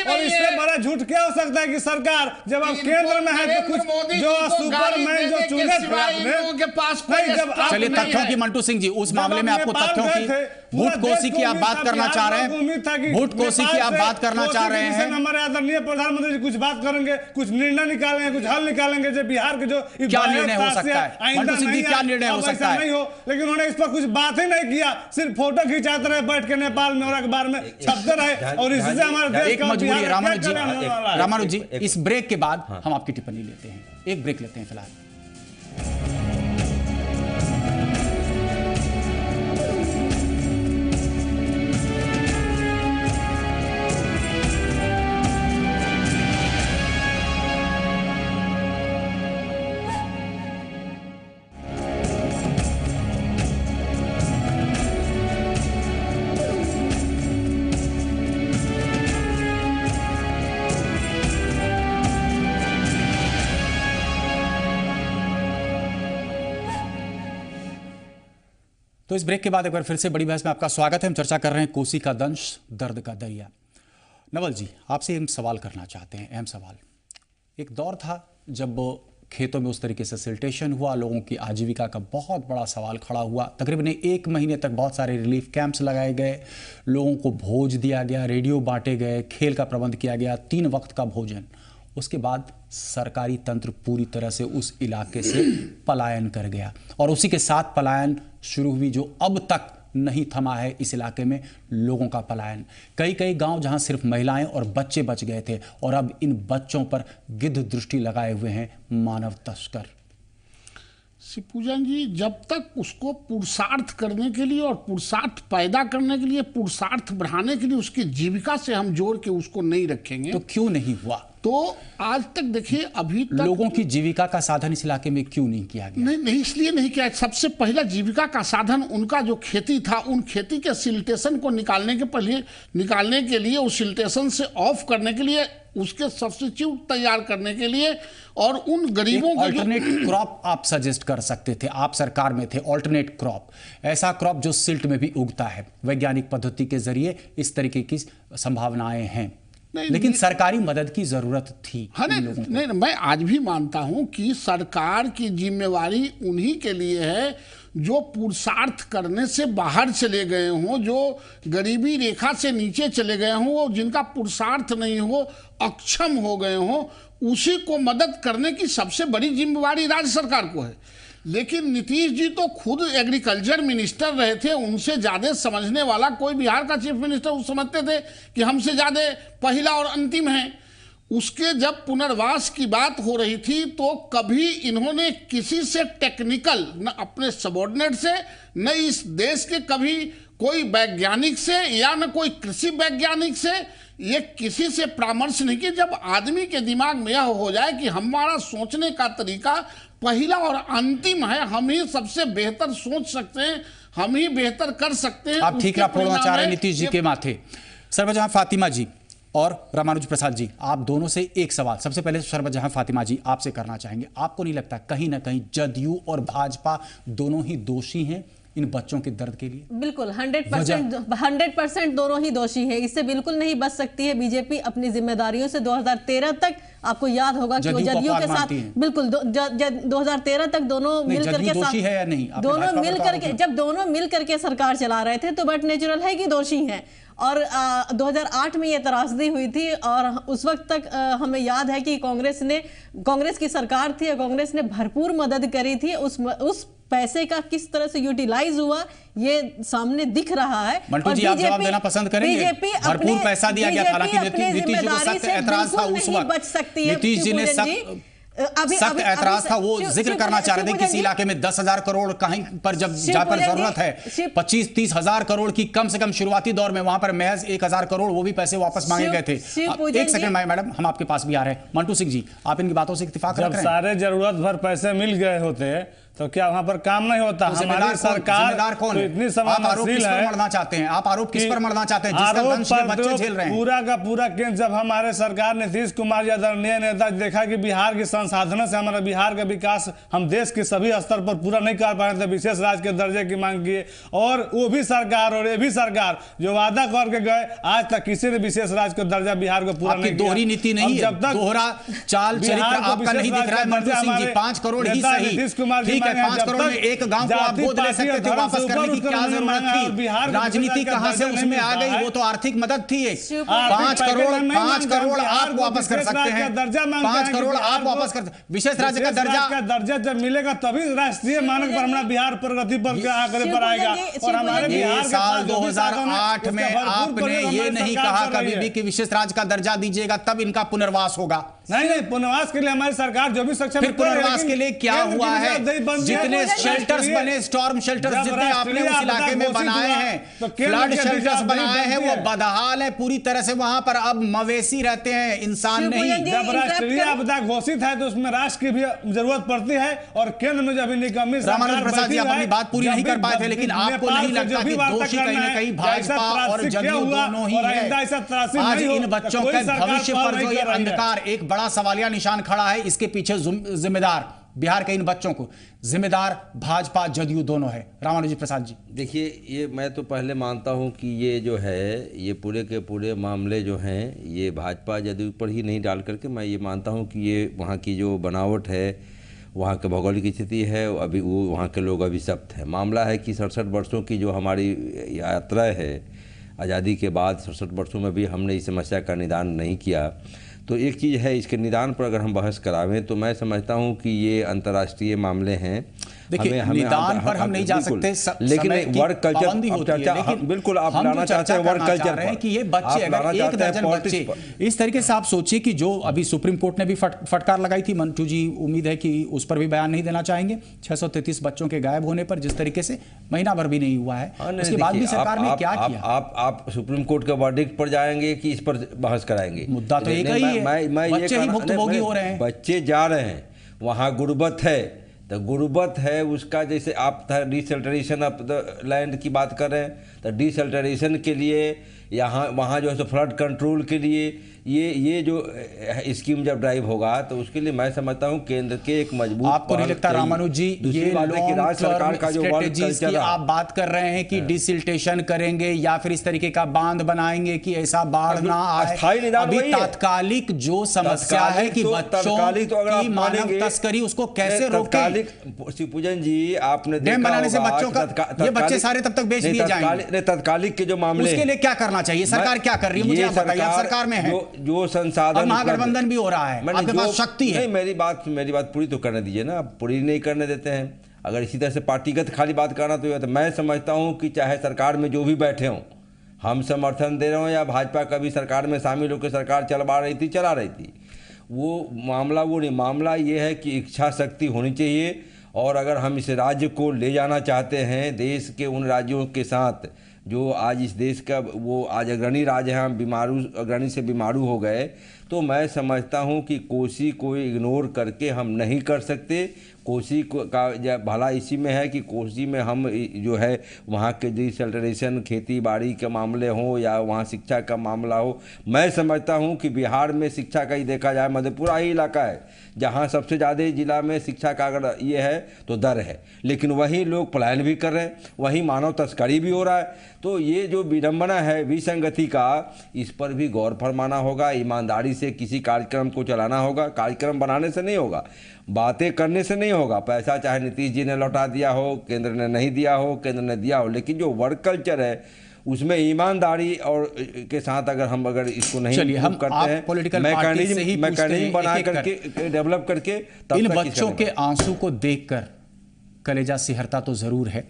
और इससे बड़ा झूठ क्या हो सकता है कि सरकार जब आप केंद्र में है तो कुछ जो सुपरमैन जो जरूरत है सिवाय इन लोगों के पास कोई नहीं, जब स्टॉक चलिए नहीं तथ्यों है। की मंटू सिंह जी, उस मामले में आपको तथ्यों की भूट कोसी की आप बात करना चाह रहे हैं, भूट कोसी की आप बात करना चाह रहे हैं। हमारे आदरणीय प्रधानमंत्री जी कुछ बात करेंगे, कुछ निर्णय निकालेंगे, कुछ हल निकालेंगे जो बिहार के जो क्या निर्णय हो सकता है मंटू सिंह जी, क्या निर्णय हो सकता है? नहीं हो, लेकिन उन्होंने इस पर कुछ बात ही नहीं किया, सिर्फ फोटो खिंचाते रहे बैठ के नेपाल में और अखबार में छपते रहे, और इससे हमारे देश एक का मजबूरी है रामानुज जी, एक- इस ब्रेक के बाद हम आपकी टिप्पणी लेते हैं, एक ब्रेक लेते हैं फिलहाल। तो इस ब्रेक के बाद एक बार फिर से बड़ी बहस में आपका स्वागत है। हम चर्चा कर रहे हैं कोसी का दंश, दर्द का दरिया। नवल जी, आपसे हम सवाल करना चाहते हैं, अहम सवाल। एक दौर था जब खेतों में उस तरीके से सिल्टेशन हुआ, लोगों की आजीविका का बहुत बड़ा सवाल खड़ा हुआ। तकरीबन 1 महीने तक बहुत सारे रिलीफ कैंप्स लगाए गए, लोगों को भोज दिया गया, रेडियो बांटे गए, खेल का प्रबंध किया गया, 3 वक्त का भोजन। उसके बाद सरकारी तंत्र पूरी तरह से उस इलाके से पलायन कर गया, और उसी के साथ पलायन शुरू हुई जो अब तक नहीं थमा है इस इलाके में, लोगों का पलायन। कई कई गांव जहां सिर्फ महिलाएं और बच्चे बच गए थे, और अब इन बच्चों पर गिद्ध दृष्टि लगाए हुए हैं मानव तस्कर। शिवपूजन जी, जब तक उसको पुरुषार्थ करने के लिए और पुरुषार्थ पैदा करने के लिए, पुरुषार्थ बढ़ाने के लिए उसकी जीविका से हम जोड़ के उसको नहीं रखेंगे, तो क्यों नहीं हुआ? तो आज तक देखिए, अभी तक लोगों की जीविका का साधन इस इलाके में क्यों नहीं किया गया? नहीं इसलिए नहीं किया। सबसे पहला जीविका का साधन उनका जो खेती था, उन खेती के सिल्टेशन को निकालने के लिए उस सिल्टेशन से ऑफ करने के लिए, उसके सब्स्टिट्यूट तैयार करने के लिए, और उन गरीबों को ऑल्टरनेट क्रॉप आप सजेस्ट कर सकते थे, आप सरकार में थे। ऑल्टरनेट क्रॉप, ऐसा क्रॉप जो सिल्ट में भी उगता है, वैज्ञानिक पद्धति के जरिए इस तरीके की संभावनाएं हैं, लेकिन सरकारी मदद की जरूरत थी। नहीं, मैं आज भी मानता हूं कि सरकार की जिम्मेवारी उन्हीं के लिए है जो पुरुषार्थ करने से बाहर चले गए हों, जो गरीबी रेखा से नीचे चले गए हों, जिनका पुरुषार्थ नहीं हो, अक्षम हो गए हों, उसी को मदद करने की सबसे बड़ी जिम्मेवारी राज्य सरकार को है। लेकिन नीतीश जी तो खुद एग्रीकल्चर मिनिस्टर रहे थे, उनसे ज़्यादा समझने वाला कोई बिहार का चीफ मिनिस्टर वो समझते थे कि हमसे ज़्यादा पहला और अंतिम है। उसके जब पुनर्वास की बात हो रही थी तो कभी इन्होंने किसी से टेक्निकल, न अपने सबॉर्डिनेट से, न इस देश के कभी कोई वैज्ञानिक से या न कोई कृषि वैज्ञानिक से, ये किसी से परामर्श नहीं किया। जब आदमी के दिमाग में यह हो जाए कि हमारा सोचने का तरीका पहला और अंतिम है, हम ही सबसे बेहतर सोच सकते हैं, हम ही बेहतर कर सकते हैं, आप ठीक फोड़ना चाह रहे हैं नीतीश जी के माथे। सरवजहां फातिमा जी और रामानुज प्रसाद जी, आप दोनों से एक सवाल सबसे पहले सरवजहां फातिमा जी आपसे करना चाहेंगे। आपको नहीं लगता कहीं ना कहीं जदयू और भाजपा दोनों ही दोषी हैं इन बच्चों के दर्द के लिए? बिल्कुल 100% दोनों ही दोषी है, इससे बिल्कुल नहीं बच सकती है बीजेपी अपनी जिम्मेदारियों से। 2013 तक आपको याद होगा कि वो जदयू के साथ बिल्कुल 2013 तक दोनों मिलकर के दोषी है या नहीं? दोनों मिलकर के, जब दोनों मिलकर के सरकार चला रहे थे तो बट नेचुरल है कि दोषी हैं। और 2008 में ये त्रासदी हुई थी, और उस वक्त तक हमें याद है कि कांग्रेस की सरकार थी और कांग्रेस ने भरपूर मदद करी थी। उस पैसे का किस तरह से यूटिलाइज हुआ ये सामने दिख रहा है। मंटू जी, आप जवाब देना पसंद करेंगे? भरपूर पैसा दिया गया, हालांकि नीतीश जी को सख्त ऐतराज था उस वक्त। नीतीश जी ने सख्त ऐतराज था, वो जिक्र करना चाह रहे थे किसी इलाके में 10,000 करोड़ कहीं पर जहां पर जरूरत है 25-30 हजार करोड़ की, कम से कम शुरुआती दौर में वहां पर महज 1,000 करोड़ वो भी पैसे वापस मांगे गए थे। एक सेकंड मैडम, हम आपके पास भी आ रहे हैं। मंटू सिंह जी, आप इनकी बातों से इत्तेफाक रख रहे हैं? जब सारे जरूरत भर पैसे मिल गए होते तो क्या वहाँ पर काम नहीं होता? हमारी सरकार जिम्मेदार कौन है? इतनी आप आरोप किस संवेदनशील पर है। मढ़ना चाहते हैं? आप आरोप किस पर मढ़ना चाहते हैं? जिसका दंश ये बच्चे झेल रहे हैं। पूरा का पूरा केंद्र, जब हमारे सरकार नीतीश कुमार जी आदरणीय नेता देखा कि बिहार के संसाधनों से हमारा बिहार का विकास हम देश के सभी स्तर पर पूरा नहीं कर पा रहे थे, विशेष राज्य के दर्जे की मांग किए। और वो भी सरकार और ये भी सरकार जो वादा करके गए, आज तक किसी ने विशेष राज्य का दर्जा बिहार को पूरा नहीं किया। दोहरी नीति नहीं है, जब तक दोहरा चाल चरित्र आपका नहीं दिख रहा है। मंजू सिंह जी, 5 करोड़ ही सही, ठीक है, 5 करोड़ में एक गांव को आप गोद ले सकते थे, वापस करने की क्या जरूरत थी? राजनीति कहाँ से उसमें आ गई? वो तो आर्थिक मदद थी। 5 करोड़ आप वापस कर सकते हैं, 5 करोड़ आप वापस कर, विशेष राज्य का दर्जा जब मिलेगा तभी राष्ट्रीय मानक पर हमारा बिहार प्रगति पर आंकड़े पर आएगा। और हमारे बिहार साल 2008 में आपने ये नहीं कहा कभी भी कि विशेष राज्य का दर्जा दीजिएगा तब इनका पुनर्वास होगा। नहीं, पुनर्वास के लिए हमारी सरकार जो भी सक्षम, फिर पुनर्वास के लिए क्या हुआ है? जितने शेल्टर्स बने, स्टॉर्म शेल्टर्स जितने आपने उस इलाके में बनाए हैं, फ्लड शेल्टर्स बनाए हैं, वो बदहाल है पूरी तरह से। वहां पर अब मवेशी रहते हैं, इंसान नहीं। जब राष्ट्रीय आपदा घोषित है तो उसमें राष्ट्र की भी जरूरत पड़ती है। और केंद्र में जब निकम्मी रामानुज प्रसाद जी, आप अपनी बात पूरी नहीं कर पाए थे, लेकिन आपको नहीं लगता कि दोषी कहीं ना कहीं भाजपा और जदयू दोनों ही है? आज इन बच्चों के भविष्य पर जो ये अंधकार, एक बड़ा सवालिया निशान खड़ा है, इसके पीछे जिम्मेदार बिहार के इन बच्चों को जिम्मेदार भाजपा जदयू दोनों है। रामानुज प्रसाद जी, देखिए, ये मैं तो पहले मानता हूं कि ये जो है, ये पूरे के पूरे मामले जो हैं, ये भाजपा जदयू पर ही नहीं डाल करके, मैं ये मानता हूं कि ये वहाँ की जो बनावट है, वहाँ के भौगोलिक स्थिति है, अभी वो वहाँ के लोग अभिशप्त हैं। मामला है कि 67 वर्षों की जो हमारी यात्रा है आज़ादी के बाद, 67 वर्षों में भी हमने इस समस्या का निदान नहीं किया। तो एक चीज़ है, इसके निदान पर अगर हम बहस करावें तो मैं समझता हूं कि ये अंतर्राष्ट्रीय मामले हैं। देखिए, निदान पर हम नहीं जा सकते, लेकिन वर्क कल्चर चर्चा, बिल्कुल आप लाना चाहते हैं वर्क कल्चर है कि ये बच्चे, अगर 1 दर्जन बच्चे इस तरीके से, आप सोचिए कि जो अभी सुप्रीम कोर्ट ने भी फटकार लगाई थी, मंटू जी उम्मीद है कि उस पर भी बयान नहीं देना चाहेंगे, 633 बच्चों के गायब होने पर, जिस तरीके से महीना भर भी नहीं हुआ है, उसके बाद भी सरकार ने क्या किया? आप सुप्रीम कोर्ट के वर्डिक्ट पर जाएंगे कि इस पर बहस कराएंगे? मुद्दा तो एक ही है, बच्चे ही भुक्तभोगी हो रहे हैं। बच्चे जा रहे हैं, वहाँ गुर्बत है, तो गुर्बत है उसका, जैसे आप डिसल्टरेशन ऑफ द लैंड की बात कर रहे हैं, तो डिसल्टरेशन के लिए यहाँ वहाँ जो है फ्लड कंट्रोल के लिए ये जो स्कीम जब ड्राइव होगा तो उसके लिए मैं समझता हूँ केंद्र के एक मजबूत, आपको नहीं लगता रामानुज जी, ये राज्य सरकार का जो की आप बात कर रहे हैं कि डिसिल्टेशन करेंगे या फिर इस तरीके का बांध बनाएंगे कि ऐसा बाढ़ ना आए? अभी तात्कालिक जो समस्या है कि बच्चों की मानव तस्करी, उसको कैसे रोकें? शिवपूजन जी, आपने डैम बनाने से बच्चों का, ये बच्चे सारे तब तक बेच दिए जाएंगे। तत्कालिक के जो मामले, उसके लिए क्या करना चाहिए? सरकार क्या कर रही है? मुझे आप बताइए, आप सरकार में है, जो संसाधन, महागठबंधन भी हो रहा है, आपके पास शक्ति है। मेरी बात पूरी तो करने दीजिए ना, आप पूरी नहीं करने देते हैं। अगर इसी तरह से पार्टीगत खाली बात करना तो मैं समझता हूं कि चाहे सरकार में जो भी बैठे हों, हम समर्थन दे रहे हो या भाजपा कभी सरकार में शामिल होकर सरकार चला रही थी, वो मामला वो नहीं, मामला ये है कि इच्छा शक्ति होनी चाहिए। और अगर हम इस राज्य को ले जाना चाहते हैं देश के उन राज्यों के साथ जो आज इस देश का वो आज अग्रणी राज्य हैं, हम अग्रणी से बीमारू हो गए, तो मैं समझता हूं कि कोसी को इग्नोर करके हम नहीं कर सकते। कोसी का भला इसी में है कि कोसी में हम जो है वहाँ के डिसल्टरेशन, खेती बाड़ी के मामले हों या वहाँ शिक्षा का मामला हो, मैं समझता हूँ कि बिहार में शिक्षा का ही देखा जाए, मधेपुरा ही इलाका है जहाँ सबसे ज़्यादा जिला में शिक्षा का अगर ये है तो दर है, लेकिन वहीं लोग पलायन भी कर रहे हैं, वहीं मानव तस्करी भी हो रहा है। तो ये जो विडंबना है विसंगति का, इस पर भी गौर फरमाना होगा, ईमानदारी से किसी कार्यक्रम को चलाना होगा। कार्यक्रम बनाने से नहीं होगा, बातें करने से नहीं होगा। पैसा चाहे नीतीश जी ने लौटा दिया हो, केंद्र ने नहीं दिया हो, केंद्र ने दिया हो, लेकिन जो वर्क कल्चर है उसमें ईमानदारी और के साथ अगर इसको नहीं हम करते हैं, मैकेनिज्म बना करके डेवलप करके, इन बच्चों के आंसू को देखकर कलेजा सिहरता तो जरूर है,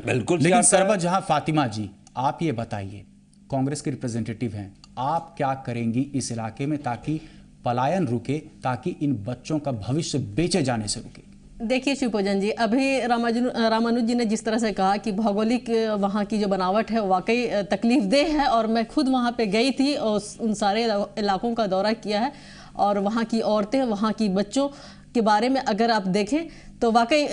बिल्कुल। लेकिन सरबत जहां फातिमा जी, आप ये बताइए, कांग्रेस के रिप्रेजेंटेटिव हैं, आप क्या करेंगी इस इलाके में ताकि पलायन रुके, ताकि इन बच्चों का भविष्य बेचे जाने से रुके? देखिए शिवपूजन जी, अभी रामानुज जी ने जिस तरह से कहा कि भौगोलिक वहाँ की जो बनावट है वाकई तकलीफदेह है, और मैं खुद वहाँ पे गई थी और उन सारे इलाकों का दौरा किया है, और वहाँ की औरतें, वहाँ की बच्चों के बारे में अगर आप देखें तो वाकई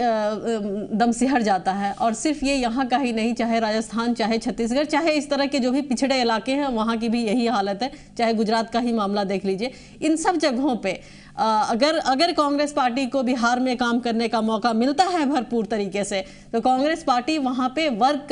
दम सिहर जाता है। और सिर्फ ये यहाँ का ही नहीं, चाहे राजस्थान, चाहे छत्तीसगढ़, चाहे इस तरह के जो भी पिछड़े इलाके हैं वहाँ की भी यही हालत है, चाहे गुजरात का ही मामला देख लीजिए। इन सब जगहों पे अगर कांग्रेस पार्टी को बिहार में काम करने का मौका मिलता है भरपूर तरीके से, तो कांग्रेस पार्टी वहाँ पे वर्क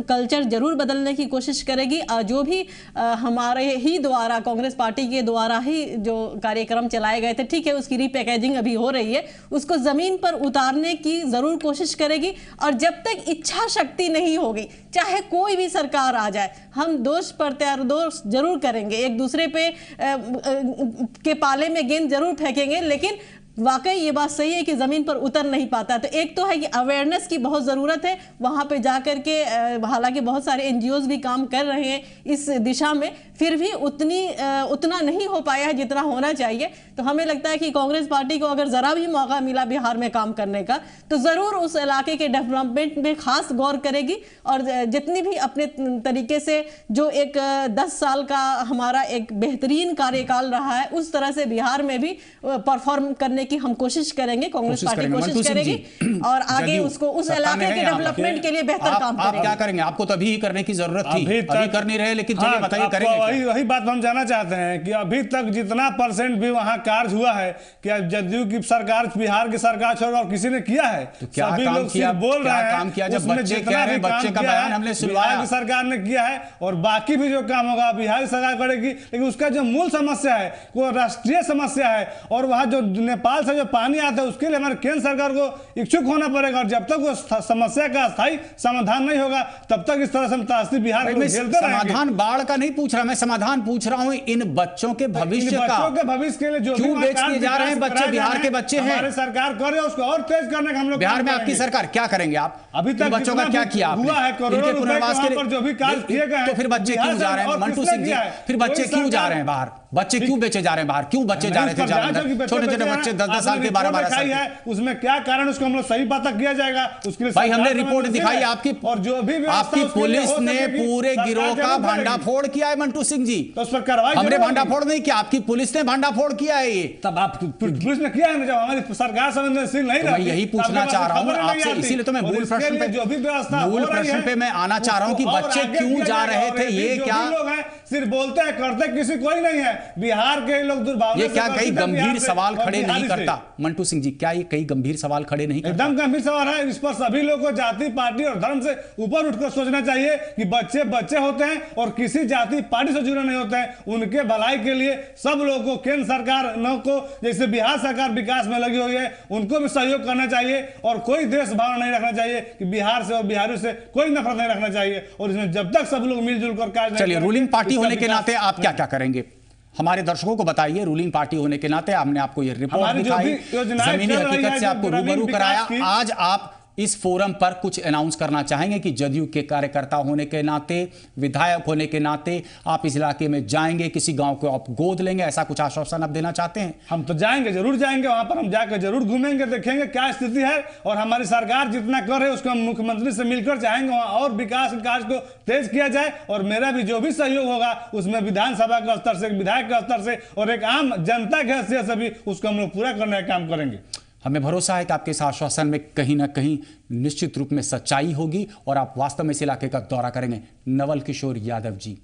कल्चर जरूर बदलने की कोशिश करेगी। जो भी हमारे ही द्वारा, कांग्रेस पार्टी के द्वारा ही जो कार्यक्रम चलाए गए थे, ठीक है, उसकी रीपैकेजिंग अभी हो रही है, उसको जमीन पर उतारने की जरूर कोशिश करेगी। और जब तक इच्छा शक्ति नहीं होगी, चाहे कोई भी सरकार आ जाए, हम दोष प्रत्यारोप जरूर करेंगे, एक दूसरे पे के पाले में गेंद जरूर फेंकेंगे, लेकिन वाकई ये बात सही है कि जमीन पर उतर नहीं पाता। तो एक तो है कि अवेयरनेस की बहुत ज़रूरत है वहाँ पे जाकर के, हालांकि बहुत सारे एनजीओज भी काम कर रहे हैं इस दिशा में, फिर भी उतना नहीं हो पाया है जितना होना चाहिए। तो हमें लगता है कि कांग्रेस पार्टी को अगर ज़रा भी मौका मिला बिहार में काम करने का, तो ज़रूर उस इलाके के डेवलपमेंट में खास गौर करेगी। और जितनी भी अपने तरीके से जो एक 10 साल का हमारा एक बेहतरीन कार्यकाल रहा है, उस तरह से बिहार में भी परफॉर्म करने की हम कोशिश करेंगे, कांग्रेस पार्टी कोशिश करेगी और आगे उसको उस इलाके के डेवलपमेंट के लिए बेहतर काम करेंगे। आप क्या करेंगे? आपको तो अभी ही करने की जरूरत थी, अभी कर नहीं रहे, लेकिन चलिए बताइए करेंगे। वही बात हम जानना चाहते हैं कि अभी तक जितना परसेंट भी वहाँ कार्य हुआ है, क्या जदयू की सरकार, बिहार की सरकार छोड़ और किसी ने किया है? तो क्या काम किया? बोल रहे हैं काम किया, जब बच्चे कह रहे हैं, बच्चे का बयान हमने सुनवाया, बिहार की सरकार ने किया है और बाकी भी जो काम होगा बिहार सरकार करेगी। लेकिन उसका जो मूल समस्या है वो राष्ट्रीय समस्या है, और वहाँ जो नेपाल से जो पानी आता है उसके लिए हमारे केंद्र सरकार को इच्छुक होना पड़ेगा। और जब तक वो समस्या का स्थायी समाधान नहीं होगा, तब तक इस तरह से हम बिहार को झेलते रहेंगे। समाधान बाढ़ का नहीं पूछ रहा मैं, समाधान पूछ रहा हूं इन बच्चों के भविष्य का। बच्चों के भविष्य के लिए जो क्यों बेच दिए जा रहे हैं बच्चे? बिहार के बच्चे हैं, हमारी सरकार करे उसको और तेज करने का हम लोग। बिहार में आपकी सरकार क्या करेंगे? आप अभी तक बच्चों का क्या किया हुआ है? करोड़ों पुनर्वास के लिए जो भी कार्य किए गए, तो फिर बच्चे क्यों जा रहे हैं? मंटू सिंह जी, फिर बच्चे क्यों जा रहे हैं बाहर? बच्चे क्यों बेचे जा रहे हैं बाहर? क्यों बच्चे जा रहे थे जालंधर? छोटे छोटे बच्चे 10-10 साल के, 12-12 साल के, उसमें क्या कारण, उसको हम लोग सही पता किया जाएगा। उसके लिए भाई हमने रिपोर्ट दिखाई आपकी, और जो भी आपकी पुलिस ने पूरे गिरोह का भांडाफोड़ किया है मंटू सिंह जी। तो उस पर कार्रवाई, हमने भांडाफोड़ नहीं किया, आपकी पुलिस ने भांडाफोड़ किया है। ये तब आप पुलिस ने किया है, जब हमारी सरकार संवेदनशील नहीं रही। मैं यही पूछना चाह रहा हूं आपसे, इसीलिए तो मैं मूल प्रश्न पे, जो भी व्यवस्था, मूल प्रश्न पे मैं आना चाह रहा हूं कि बच्चे क्यों जा रहे थे? ये क्या लोग हैं सिर्फ बोलते हैं, करते किसी कोई नहीं है। बिहार के लोग दुर्भावना, ये क्या कई गंभीर सवाल खड़े नहीं करता मंटू सिंह जी? क्या ये कई गंभीर सवाल खड़े नहीं करता? एकदम गंभीर सवाल है। इस पर सभी लोगों को जाति, पार्टी और धर्म से ऊपर उठकर सोचना चाहिए कि बच्चे बच्चे होते हैं और किसी जाति पार्टी से जुड़े नहीं होते हैं। उनके भलाई के लिए सब लोगों को, केंद्र सरकार को, जैसे बिहार सरकार विकास में लगी हुई है, उनको भी सहयोग करना चाहिए और कोई द्वेष भावना नहीं रखना चाहिए कि बिहार से और बिहारियों से कोई नफरत नहीं रखना चाहिए। और इसमें जब तक सब लोग मिलजुल कर कार्य, चलिए, रूलिंग पार्टी होने के नाते आप क्या क्या करेंगे? हमारे दर्शकों को बताइए। रूलिंग पार्टी होने के नाते हमने आपको ये रिपोर्ट दिखाई, जमीनी हकीकत से आपको रूबरू कराया। आज आप इस फोरम पर कुछ अनाउंस करना चाहेंगे कि जदयू के कार्यकर्ता होने के नाते, विधायक होने के नाते आप इस इलाके में जाएंगे, किसी गांव को आप गोद लेंगे, ऐसा कुछ आश्वासन आप देना चाहते हैं? हम तो जाएंगे, जरूर जाएंगे, वहां पर हम जाकर जरूर घूमेंगे, देखेंगे क्या स्थिति है। और हमारी सरकार जितना कर रही है उसको हम मुख्यमंत्री से मिलकर चाहेंगे वहां और विकास कार्य को तेज किया जाए। और मेरा भी जो भी सहयोग होगा उसमें विधानसभा के स्तर से, विधायक के स्तर से और एक आम जनता के हैसियत से भी उसको हम लोग पूरा करने का काम करेंगे। हमें भरोसा है कि आपके इस आश्वासन में कहीं ना कहीं निश्चित रूप में सच्चाई होगी और आप वास्तव में इस इलाके का दौरा करेंगे। नवल किशोर यादव जी,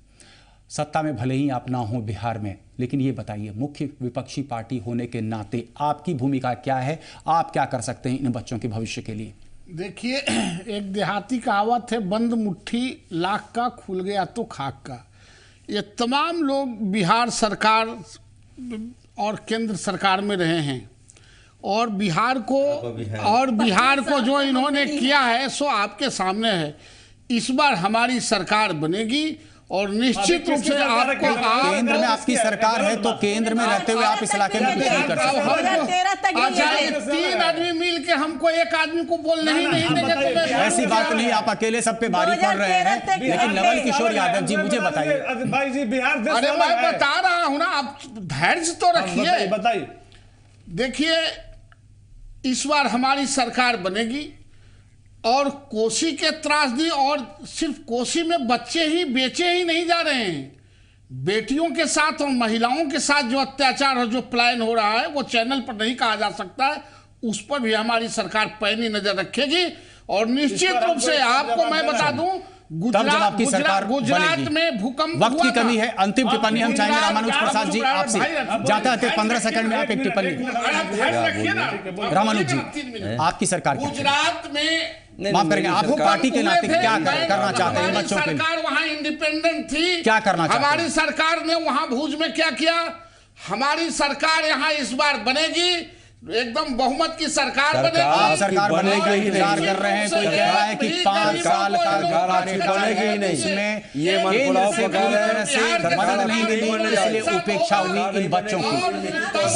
सत्ता में भले ही आप ना हो बिहार में, लेकिन ये बताइए, मुख्य विपक्षी पार्टी होने के नाते आपकी भूमिका क्या है? आप क्या कर सकते हैं इन बच्चों के भविष्य के लिए? देखिए, एक देहाती कहावत है, बंद मुट्ठी लाख का, खुल गया तो खाक का। ये तमाम लोग बिहार सरकार और केंद्र सरकार में रहे हैं और बिहार को जो इन्होंने किया है सो आपके सामने है। इस बार हमारी सरकार बनेगी और निश्चित रूप से आपको, केंद्र में आपकी सरकार है तो केंद्र में रहते हुए आप इस इलाके में कुछ नहीं कर सकते। अच्छा, 3 आदमी मिल के हमको एक आदमी को बोलने ही नहीं देंगे। ऐसी बात नहीं, आप अकेले सब पे भारी पड़ रहे हैं। लेकिन नवल किशोर यादव जी, मुझे बताइए। भाई जी, बिहार, अरे मैं बता रहा हूँ ना, आप धैर्य तो रखिए। बताइए, देखिए, इस बार हमारी सरकार बनेगी और कोसी के त्रासदी, और सिर्फ कोसी में बच्चे ही बेचे ही नहीं जा रहे हैं, बेटियों के साथ और महिलाओं के साथ जो अत्याचार और जो पलायन हो रहा है वो चैनल पर नहीं कहा जा सकता है। उस पर भी हमारी सरकार पैनी नजर रखेगी और निश्चित रूप से आपको मैं बता दूं, गुजरात में भूकंप वक्त की कमी है। अंतिम टिप्पणी हम चाहेंगे रामानुज प्रसाद जी आपसे, जाते आते 15 सेकंड में आप एक टिप्पणी। रामानुज जी, आपकी सरकार गुजरात में, माफ करेंगे, आपको पार्टी के नाते क्या करना चाहते हैं बच्चों के लिए? सरकार वहां इंडिपेंडेंट थी, क्या करना चाहते हैं? हमारी सरकार ने वहां भुज में क्या किया? हमारी सरकार यहाँ इस बार बनेगी, एकदम बहुमत की सरकार बनेगी। सरकार बनेगी का इंतजार कर रहे हैं। कोई कह रहा है कि 5 साल का बनेगी ही नहीं, इसमें ये मनपुलाव से पूरी तरह से मदद नहीं मिली, इसलिए उपेक्षा हुई इन बच्चों की।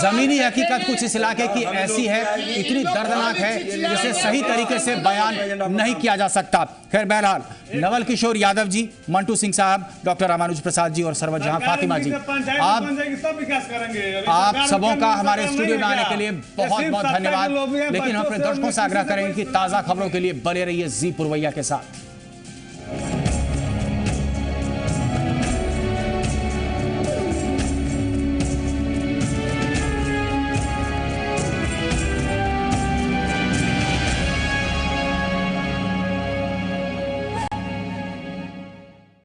जमीनी हकीकत कुछ इस इलाके की ऐसी है, इतनी दर्दनाक है, जिसे सही तरीके से बयान नहीं किया जा सकता। खैर बहरहाल, नवल किशोर यादव जी, मंटू सिंह साहब, डॉक्टर रामानुज प्रसाद जी और सरवत जहां फातिमा जी, आप सबों का हमारे स्टूडियो में आने के लिए बहुत बहुत धन्यवाद। लेकिन हम अपने दर्शकों से आग्रह करेंगे कि ताजा खबरों के लिए बने रहिए जी पुरवैया के साथ।